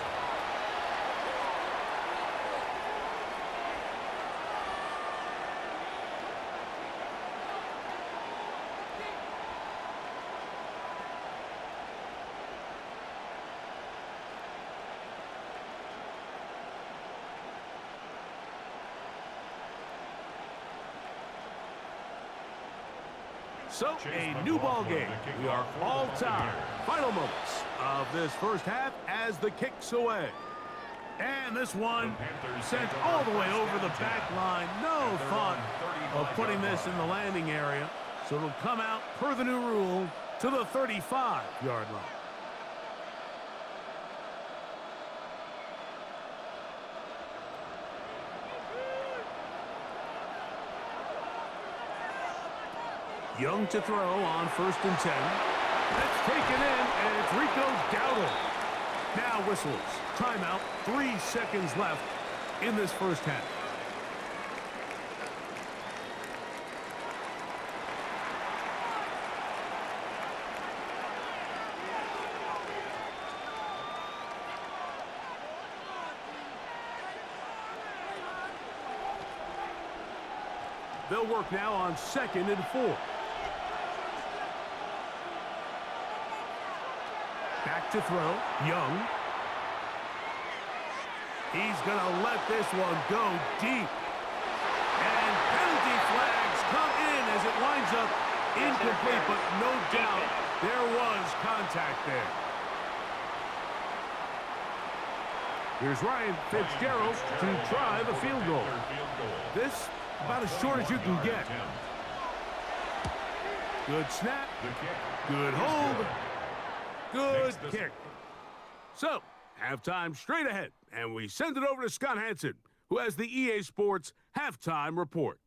So, a new ball game. We are all tied. Final moments of this first half as the kick's away. And this one sent all the way over the back line. No thought of putting this in the landing area. So it'll come out, per the new rule, to the 35-yard line. Young to throw on 1st and 10. That's taken in, and it's Rico Dowdle. Now whistles. Timeout. 3 seconds left in this first half. They'll work now on 2nd and 4. Back to throw. Young. He's going to let this one go deep. And penalty flags come in as it winds up incomplete, but no doubt there was contact there. Here's Ryan Fitzgerald to try the field goal. This about as short as you can get. Good snap. Good hold. Good kick. So, halftime straight ahead, and we send it over to Scott Hansen, who has the EA Sports Halftime Report.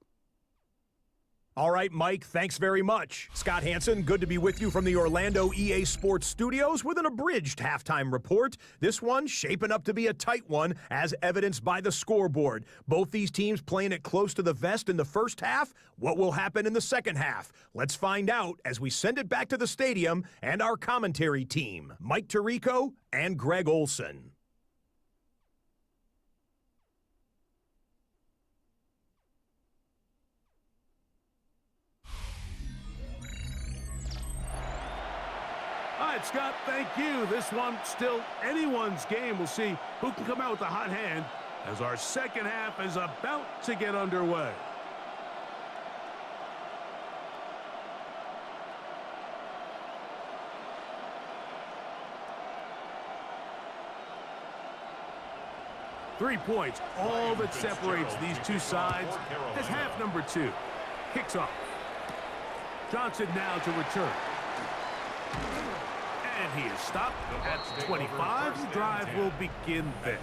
All right, Mike, thanks very much. Scott Hansen, good to be with you from the Orlando EA Sports Studios with an abridged halftime report. This one shaping up to be a tight one, as evidenced by the scoreboard. Both these teams playing it close to the vest in the first half. What will happen in the second half? Let's find out as we send it back to the stadium and our commentary team, Mike Tirico and Greg Olson. All right, Scott, thank you. This one still anyone's game. We'll see who can come out with a hot hand as our second half is about to get underway. Three points, all that separates these two sides as half number 2. Kicks off. Johnson now to return. And he is stopped at 25. The drive will begin there.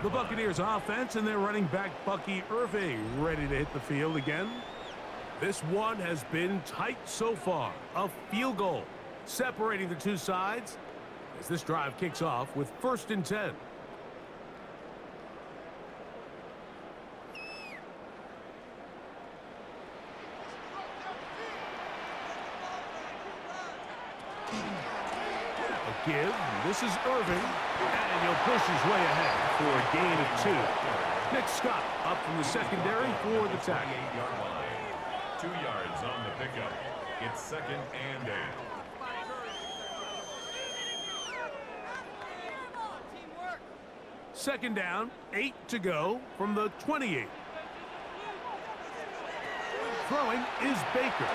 The Buccaneers offense and their running back Bucky Irving ready to hit the field again. This one has been tight so far. A field goal separating the two sides as this drive kicks off with 1st and 10. Give. This is Irving, and he'll push his way ahead for a gain of 2. Nick Scott up from the secondary for the tackle. 2 yards on the pickup. It's 2nd and 8. Second down, 8 to go from the 28. Throwing is Baker.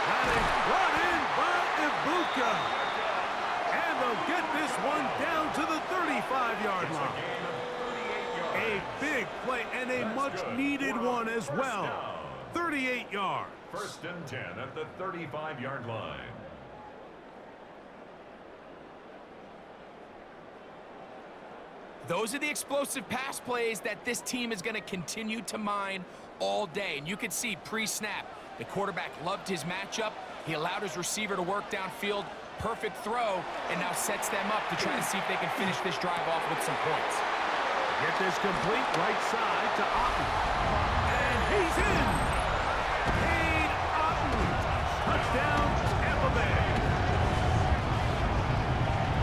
That is brought in by Ibuka. And they'll get this one down to the 35-yard line. A big play and a much-needed one as well. 38 yards. 1st and 10 at the 35-yard line. Those are the explosive pass plays that this team is going to continue to mine all day. And you can see pre-snap, the quarterback loved his matchup. He allowed his receiver to work downfield. Perfect throw, and now sets them up to try to see if they can finish this drive off with some points. Get this complete right side to Otten. And he's in. Cade Otten. Touchdown, Tampa Bay.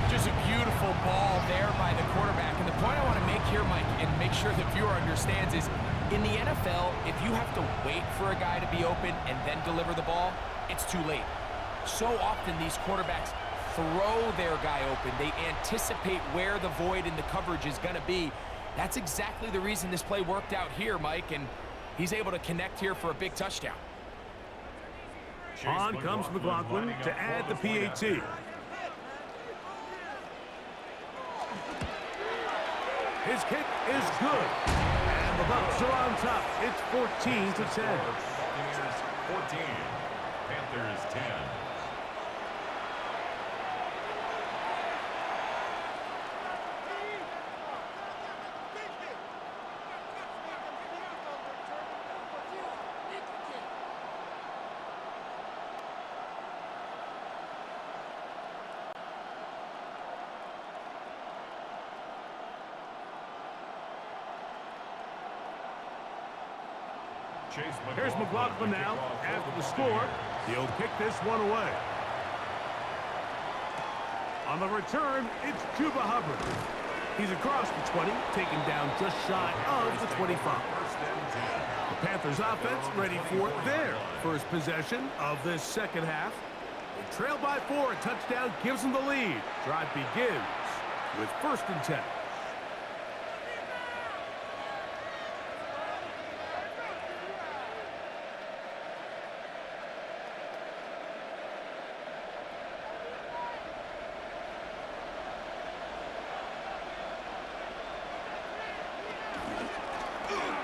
Just a beautiful ball there by the quarterback. And the point I want to make here, Mike, and make sure the viewer understands is, in the NFL, if you have to wait for a guy to be open and then deliver the ball, it's too late. So often these quarterbacks throw their guy open. They anticipate where the void in the coverage is going to be. That's exactly the reason this play worked out here, Mike, and he's able to connect here for a big touchdown. On comes McLaughlin to add the PAT. His kick is good. And the Bucs are on top. It's 14 to 10. 14. Panthers 10. Here's McLaughlin now. After the score, he'll kick this one away. On the return, it's Chuba Hubbard. He's across the 20, taken down just shy of the 25. The Panthers offense ready for their first possession of this second half. They trail by 4. A touchdown gives them the lead. Drive begins with 1st and 10.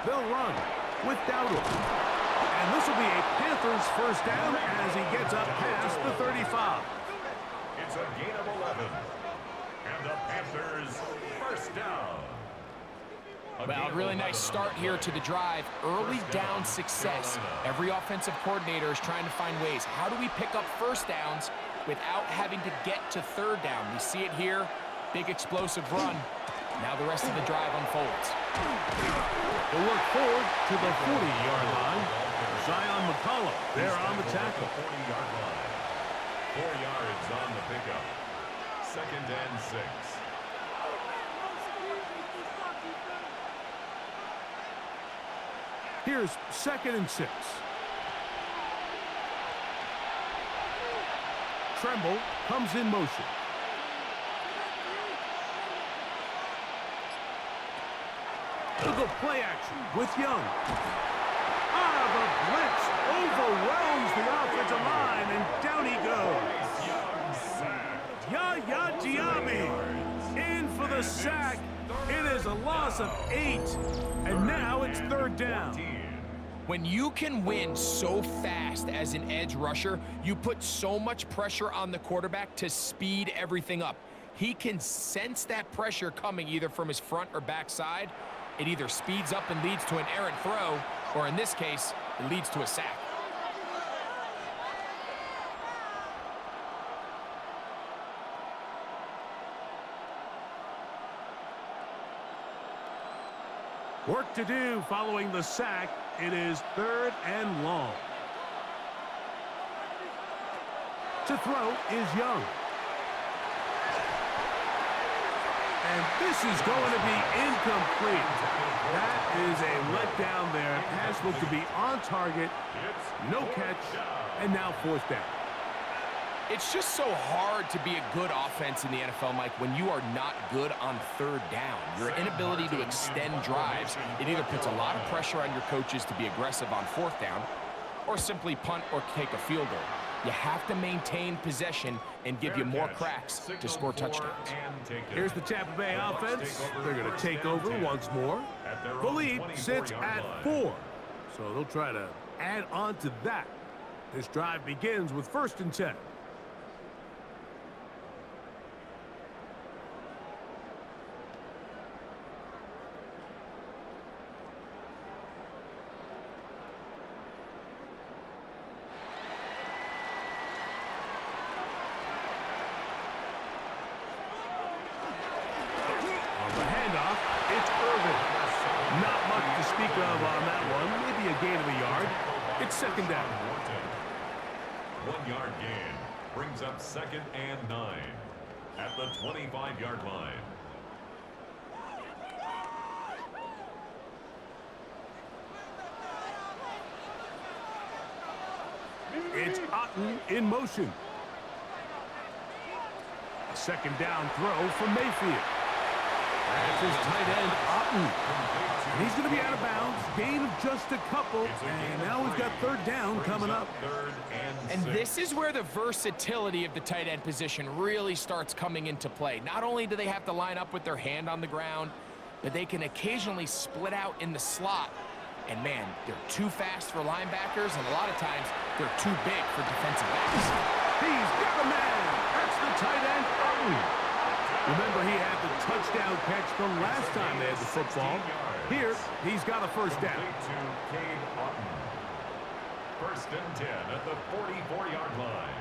They'll run with Dowdle. And this will be a Panthers first down as he gets up past the 35. It's a gain of 11. And the Panthers first down. Well, really nice start here to the drive. Early down success. Every offensive coordinator is trying to find ways. How do we pick up first downs without having to get to third down? We see it here. Big explosive run. Now the rest of the drive unfolds. They'll work forward to the 40-yard line. Zion McCollum there on the tackle. 40-yard line. 4 yards on the pickup. 2nd and 6. Here's 2nd and 6. Tremble comes in motion. They'll go play action with Young. The blitz overwhelms the offensive line, and down he goes. Yaya Diaby in for the sack. It is a loss of 8, and now it's 3rd down. When you can win so fast as an edge rusher, you put so much pressure on the quarterback to speed everything up. He can sense that pressure coming either from his front or back side. It either speeds up and leads to an errant throw, or in this case, it leads to a sack. Work to do following the sack. It is 3rd and long. To throw is Young. And this is going to be incomplete. That is a letdown there. Pass looked to be on target. No catch. And now 4th down. It's just so hard to be a good offense in the NFL, Mike, when you are not good on 3rd down. Your inability to extend drives, it either puts a lot of pressure on your coaches to be aggressive on 4th down or simply punt or take a field goal. You have to maintain possession and give you more cracks to score touchdowns. Here's the Tampa Bay offense. They're going to take over once more. The lead sits at 4, so they'll try to add on to that. This drive begins with 1st and 10. It's 2nd down. 1 yard gain brings up 2nd and 9 at the 25-yard line. It's Otten in motion. A 2nd down throw from Mayfield. That's his tight end, Otten. And he's going to be out of bounds. Gain of just a couple. And now we've got 3rd down coming up. And this is where the versatility of the tight end position really starts coming into play. Not only do they have to line up with their hand on the ground, but they can occasionally split out in the slot. And man, they're too fast for linebackers, and a lot of times they're too big for defensive backs. He's got a man. That's the tight end, Otten. Remember, he had the touchdown catch the last time they had the football. Here, he's got a 1st down. 1st and 10 at the 44-yard line.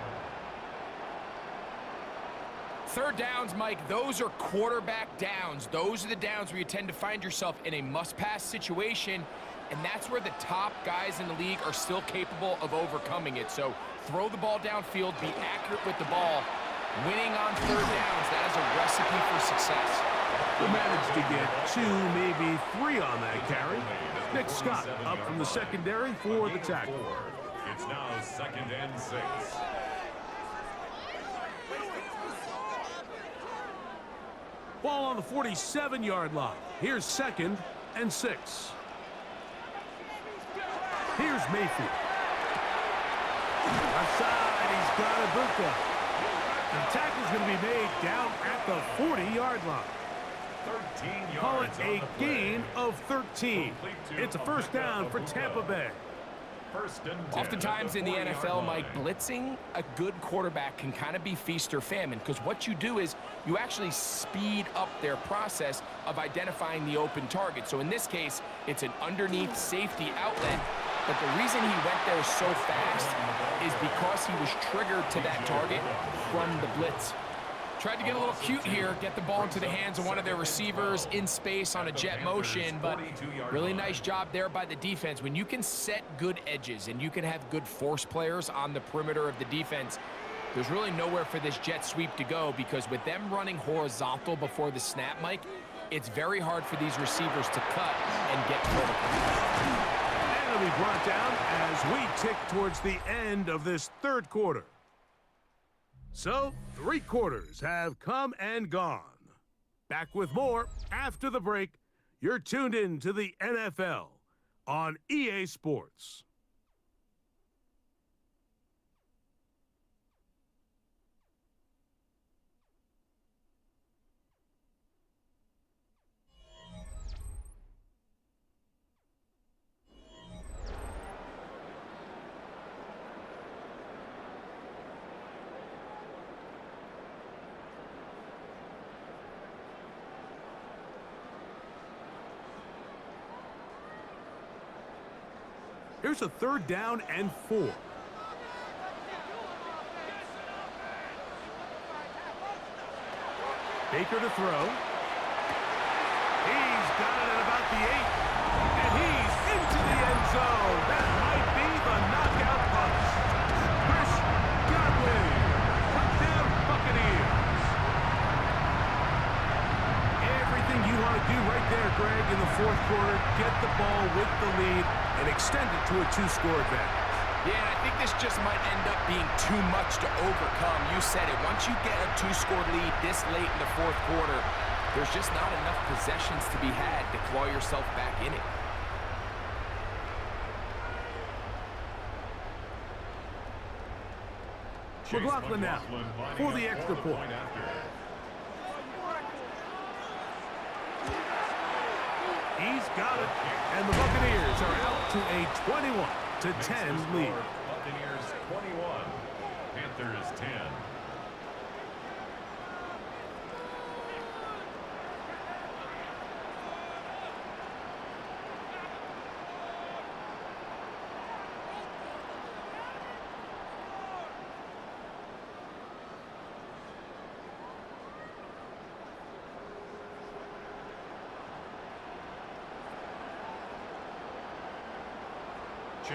3rd downs, Mike, those are quarterback downs. Those are the downs where you tend to find yourself in a must-pass situation, and that's where the top guys in the league are still capable of overcoming it. So throw the ball downfield, be accurate with the ball. Winning on 3rd downs, that is a recipe for success. They managed to get 2, maybe 3 on that carry. Nick Scott up from the secondary for the tackle. It's now 2nd and 6. Ball on the 47-yard line. Here's 2nd and 6. Here's Mayfield. Outside, he's got Ibuka. The tackle's going to be made down at the 40-yard line. 13 yards. Call it a gain of 13. It's a 1st down for Tampa Bay. First and 10. Oftentimes in the NFL, Mike, blitzing a good quarterback can kind of be feast or famine, because what you do is you actually speed up their process of identifying the open target. So in this case, it's an underneath safety outlet, but the reason he went there so fast is because he was triggered to that target from the blitz. Tried to get a little cute here, get the ball into the hands of one of their receivers in space on a jet motion, but really nice job there by the defense. When you can set good edges and you can have good force players on the perimeter of the defense, there's really nowhere for this jet sweep to go, because with them running horizontal before the snap, Mike, it's very hard for these receivers to cut and get vertical. And it'll be brought down as we tick towards the end of this third quarter. So, 3 quarters have come and gone. Back with more after the break. You're tuned in to the NFL on EA Sports. Here's a 3rd down and 4. Baker to throw. He's got it at about the 8. And he's into the end zone. That might be the knockout punch. Chris Godwin. Touchdown Buccaneers. Everything you want to do right there, Greg, in the 4th quarter. Get the ball with the lead and extend it to a 2-score advantage. Yeah, and I think this just might end up being too much to overcome. You said it. Once you get a 2-score lead this late in the 4th quarter, there's just not enough possessions to be had to claw yourself back in it. McLaughlin now for the extra point. He's got it, and the Buccaneers are out to a 21-10 lead. Buccaneers 21, Panthers 10.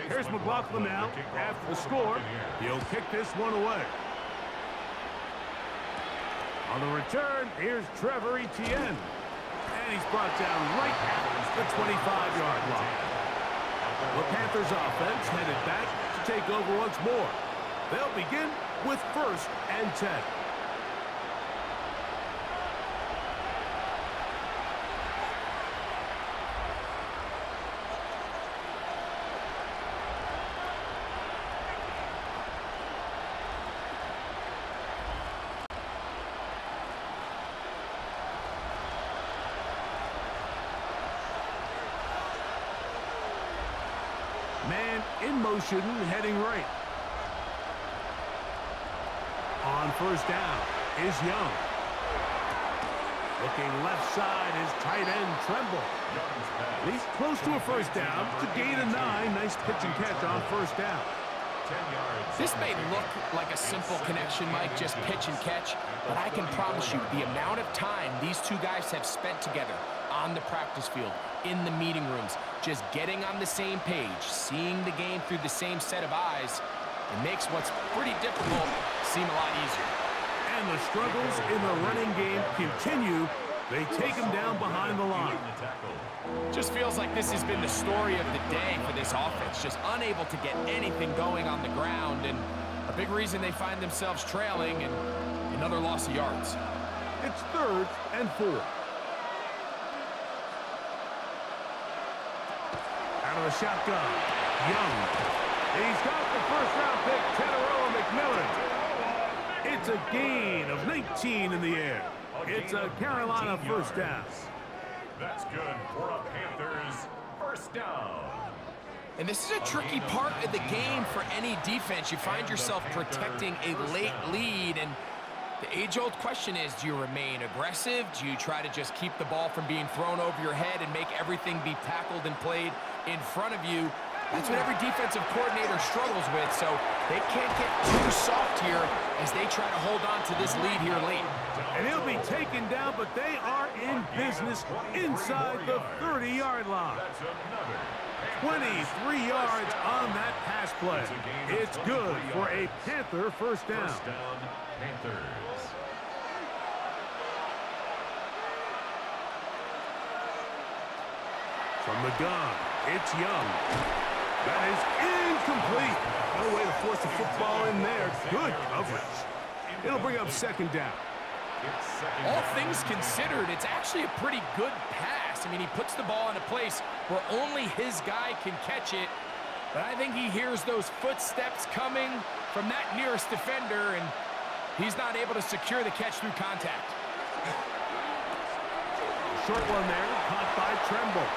Here's McLaughlin now. After the score, he'll kick this one away. On the return, here's Trevor Etienne. And he's brought down right at the 25-yard line. The Panthers offense headed back to take over once more. They'll begin with 1st and 10. Man in motion, heading right. On 1st down is Young. Looking left side is tight end Tremble. He's close to a 1st down to gain a 9. Nice pitch and catch on 1st down. This may look like a simple connection, Mike, just pitch and catch, but I can promise you the amount of time these two guys have spent together on the practice field, in the meeting rooms, just getting on the same page, seeing the game through the same set of eyes, it makes what's pretty difficult seem a lot easier. And the struggles in the running game continue. They take him down behind the line. Just feels like this has been the story of the day for this offense, just unable to get anything going on the ground, and a big reason they find themselves trailing and another loss of yards. It's 3rd and 4. Out of the shotgun, Young. He's got the 1st-round pick, Teteroa McMillan. It's a gain of 19 in the air. It's a Carolina 1st down. That's good for a Panthers 1st down. And this is a tricky part of the game for any defense. You find yourself protecting a late lead, and the age-old question is, do you remain aggressive? Do you try to just keep the ball from being thrown over your head and make everything be tackled and played in front of you? That's what every defensive coordinator struggles with, so they can't get too soft here as they try to hold on to this lead here late. And he'll be taken down, but they are in business inside the 30-yard line. 23 yards on that pass play. It's good for a Panther first down. First down, Panthers. From the gun, it's Young. That is incomplete. No way to force the football in there. Good coverage. It'll bring up second down. All things considered, it's actually a pretty good pass. I mean, he puts the ball in a place where only his guy can catch it. But I think he hears those footsteps coming from that nearest defender, and he's not able to secure the catch through contact. Short one there, caught by Tremble.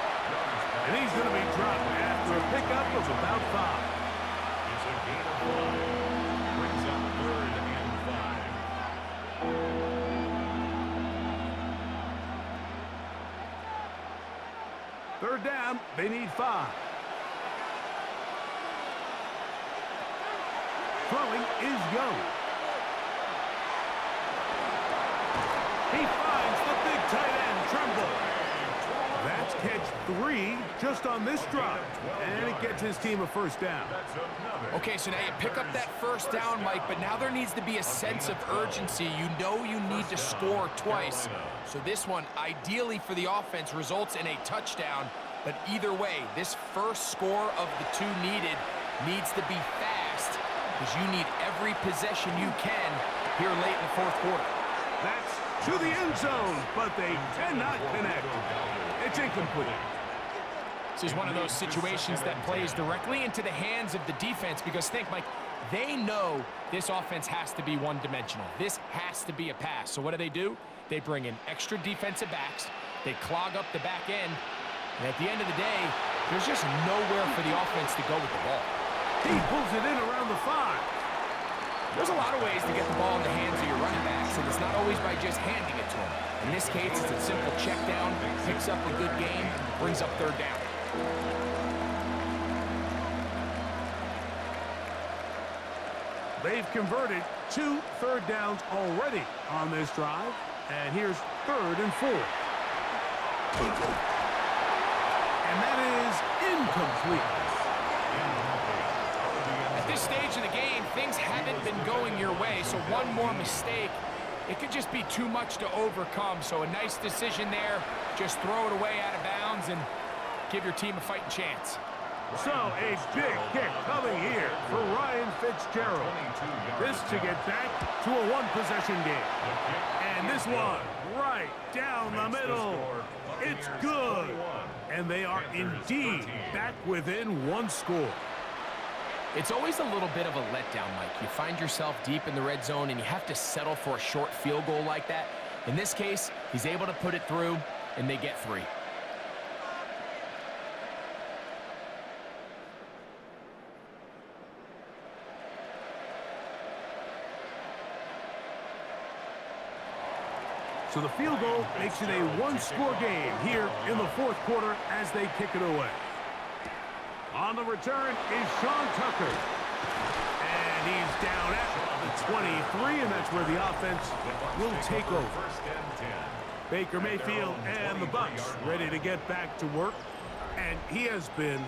And he's going to be dropped after a pickup of about 5. It's a gain of 5. Brings up 3rd and 5. Third down, they need 5. Throwing is Young. He finds the big tight end, Tremble. That's catch 3 just on this drive, and it gets his team a first down. Okay, so now you pick up that first down, Mike, but now there needs to be a sense of urgency. You know you need to score twice. So this one, ideally for the offense, results in a touchdown. But either way, this first score of the 2 needed needs to be fast, because you need every possession you can here late in the 4th quarter. That's to the end zone, but they cannot connect. It's incomplete. This is one of those situations that plays directly into the hands of the defense, because think, Mike, they know this offense has to be one-dimensional. This has to be a pass. So what do? They bring in extra defensive backs. They clog up the back end. And at the end of the day, there's just nowhere for the offense to go with the ball. He pulls it in around the 5. There's a lot of ways to get the ball in the hands of your running backs, and it's not always by just handing it to them. In this case, it's a simple check down, picks up a good game, brings up 3rd down. They've converted 2 third downs already on this drive, and here's 3rd and 4. And that is incomplete. At this stage of the game, things haven't been going your way, so one more mistake, it could just be too much to overcome. So a nice decision there. Just throw it away out of bounds and give your team a fighting chance. So a big kick coming here for Ryan Fitzgerald. This to get back to a 1-possession game. And this one right down the middle. It's good. And they are indeed back within 1 score. It's always a little bit of a letdown, Mike. You find yourself deep in the red zone and you have to settle for a short field goal like that. In this case, he's able to put it through, and they get 3. So the field goal makes it a 1-score game here in the 4th quarter as they kick it away. On the return is Sean Tucker. And he's down at the 23, and that's where the offense will take over. Baker Mayfield and the Bucs ready to get back to work. And he has been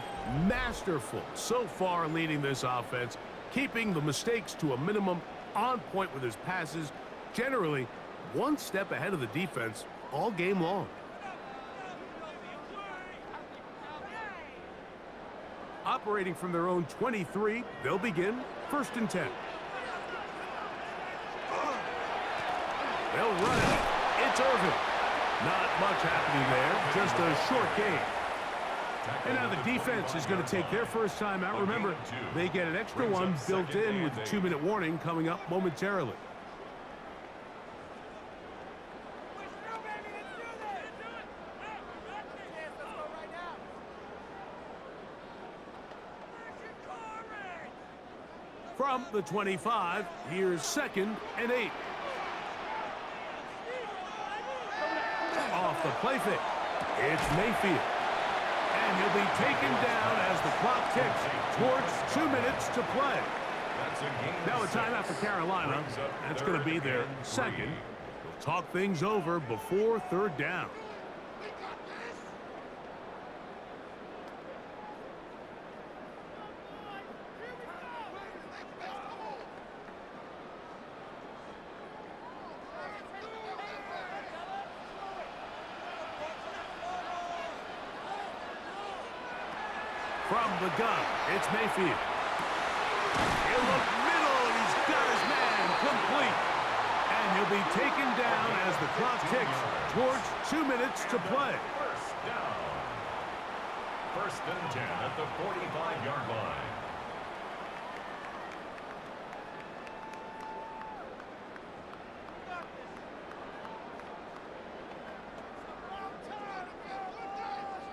masterful so far leading this offense, keeping the mistakes to a minimum, on point with his passes, generally 1 step ahead of the defense all game long. Operating from their own 23, they'll begin 1st and 10. They'll run it. It's Irvin. Not much happening there, just a short game. And now the defense is going to take their first time out. Remember, they get an extra one built in with the 2-minute warning coming up momentarily. From the 25, here's 2nd and 8. Off the play fake. It's Mayfield. And he'll be taken down as the clock ticks towards 2 minutes to play. Now a timeout for Carolina. That's going to be their second. They'll talk things over before 3rd down. From the gun, it's Mayfield. He'll look middle, and he's got his man complete. And he'll be taken down as the clock ticks towards 2 minutes to play. First down. 1st and 10 at the 45-yard line.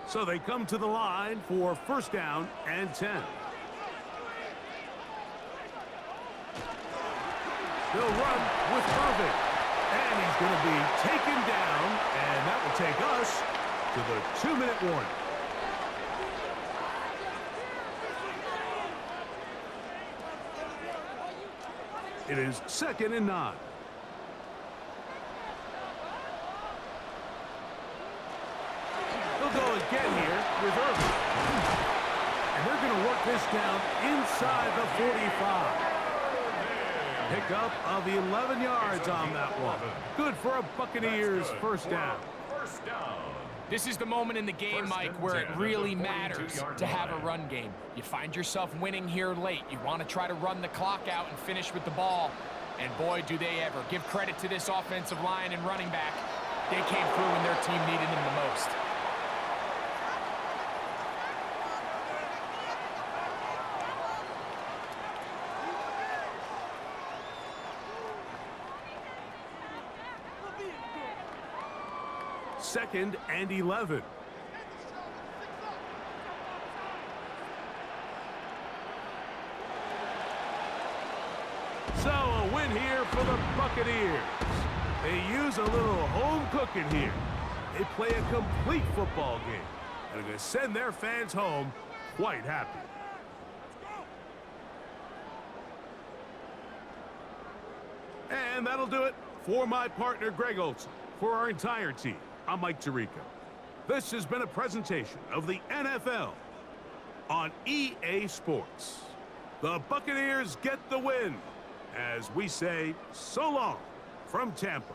So they come to the line for 1st down and 10. They'll run with Irving. And he's going to be taken down, and that will take us to the 2-minute warning. It is 2nd and 9. They'll go again here with Irving. And they're going to work this down inside the 45. Pickup of 11 yards on that one. Good for a Buccaneers 1st down. First down. This is the moment in the game, Mike, where it really matters to have a run game. You find yourself winning here late. You want to try to run the clock out and finish with the ball. And boy, do they ever. Give credit to this offensive line and running back. They came through when their team needed them the most. Second and 11. So a win here for the Buccaneers. They use a little home cooking here. They play a complete football game. And they're going to send their fans home quite happy. And that'll do it for my partner, Greg Olson. For our entire team, I'm Mike Tirico. This has been a presentation of the NFL on EA Sports. The Buccaneers get the win as we say so long from Tampa.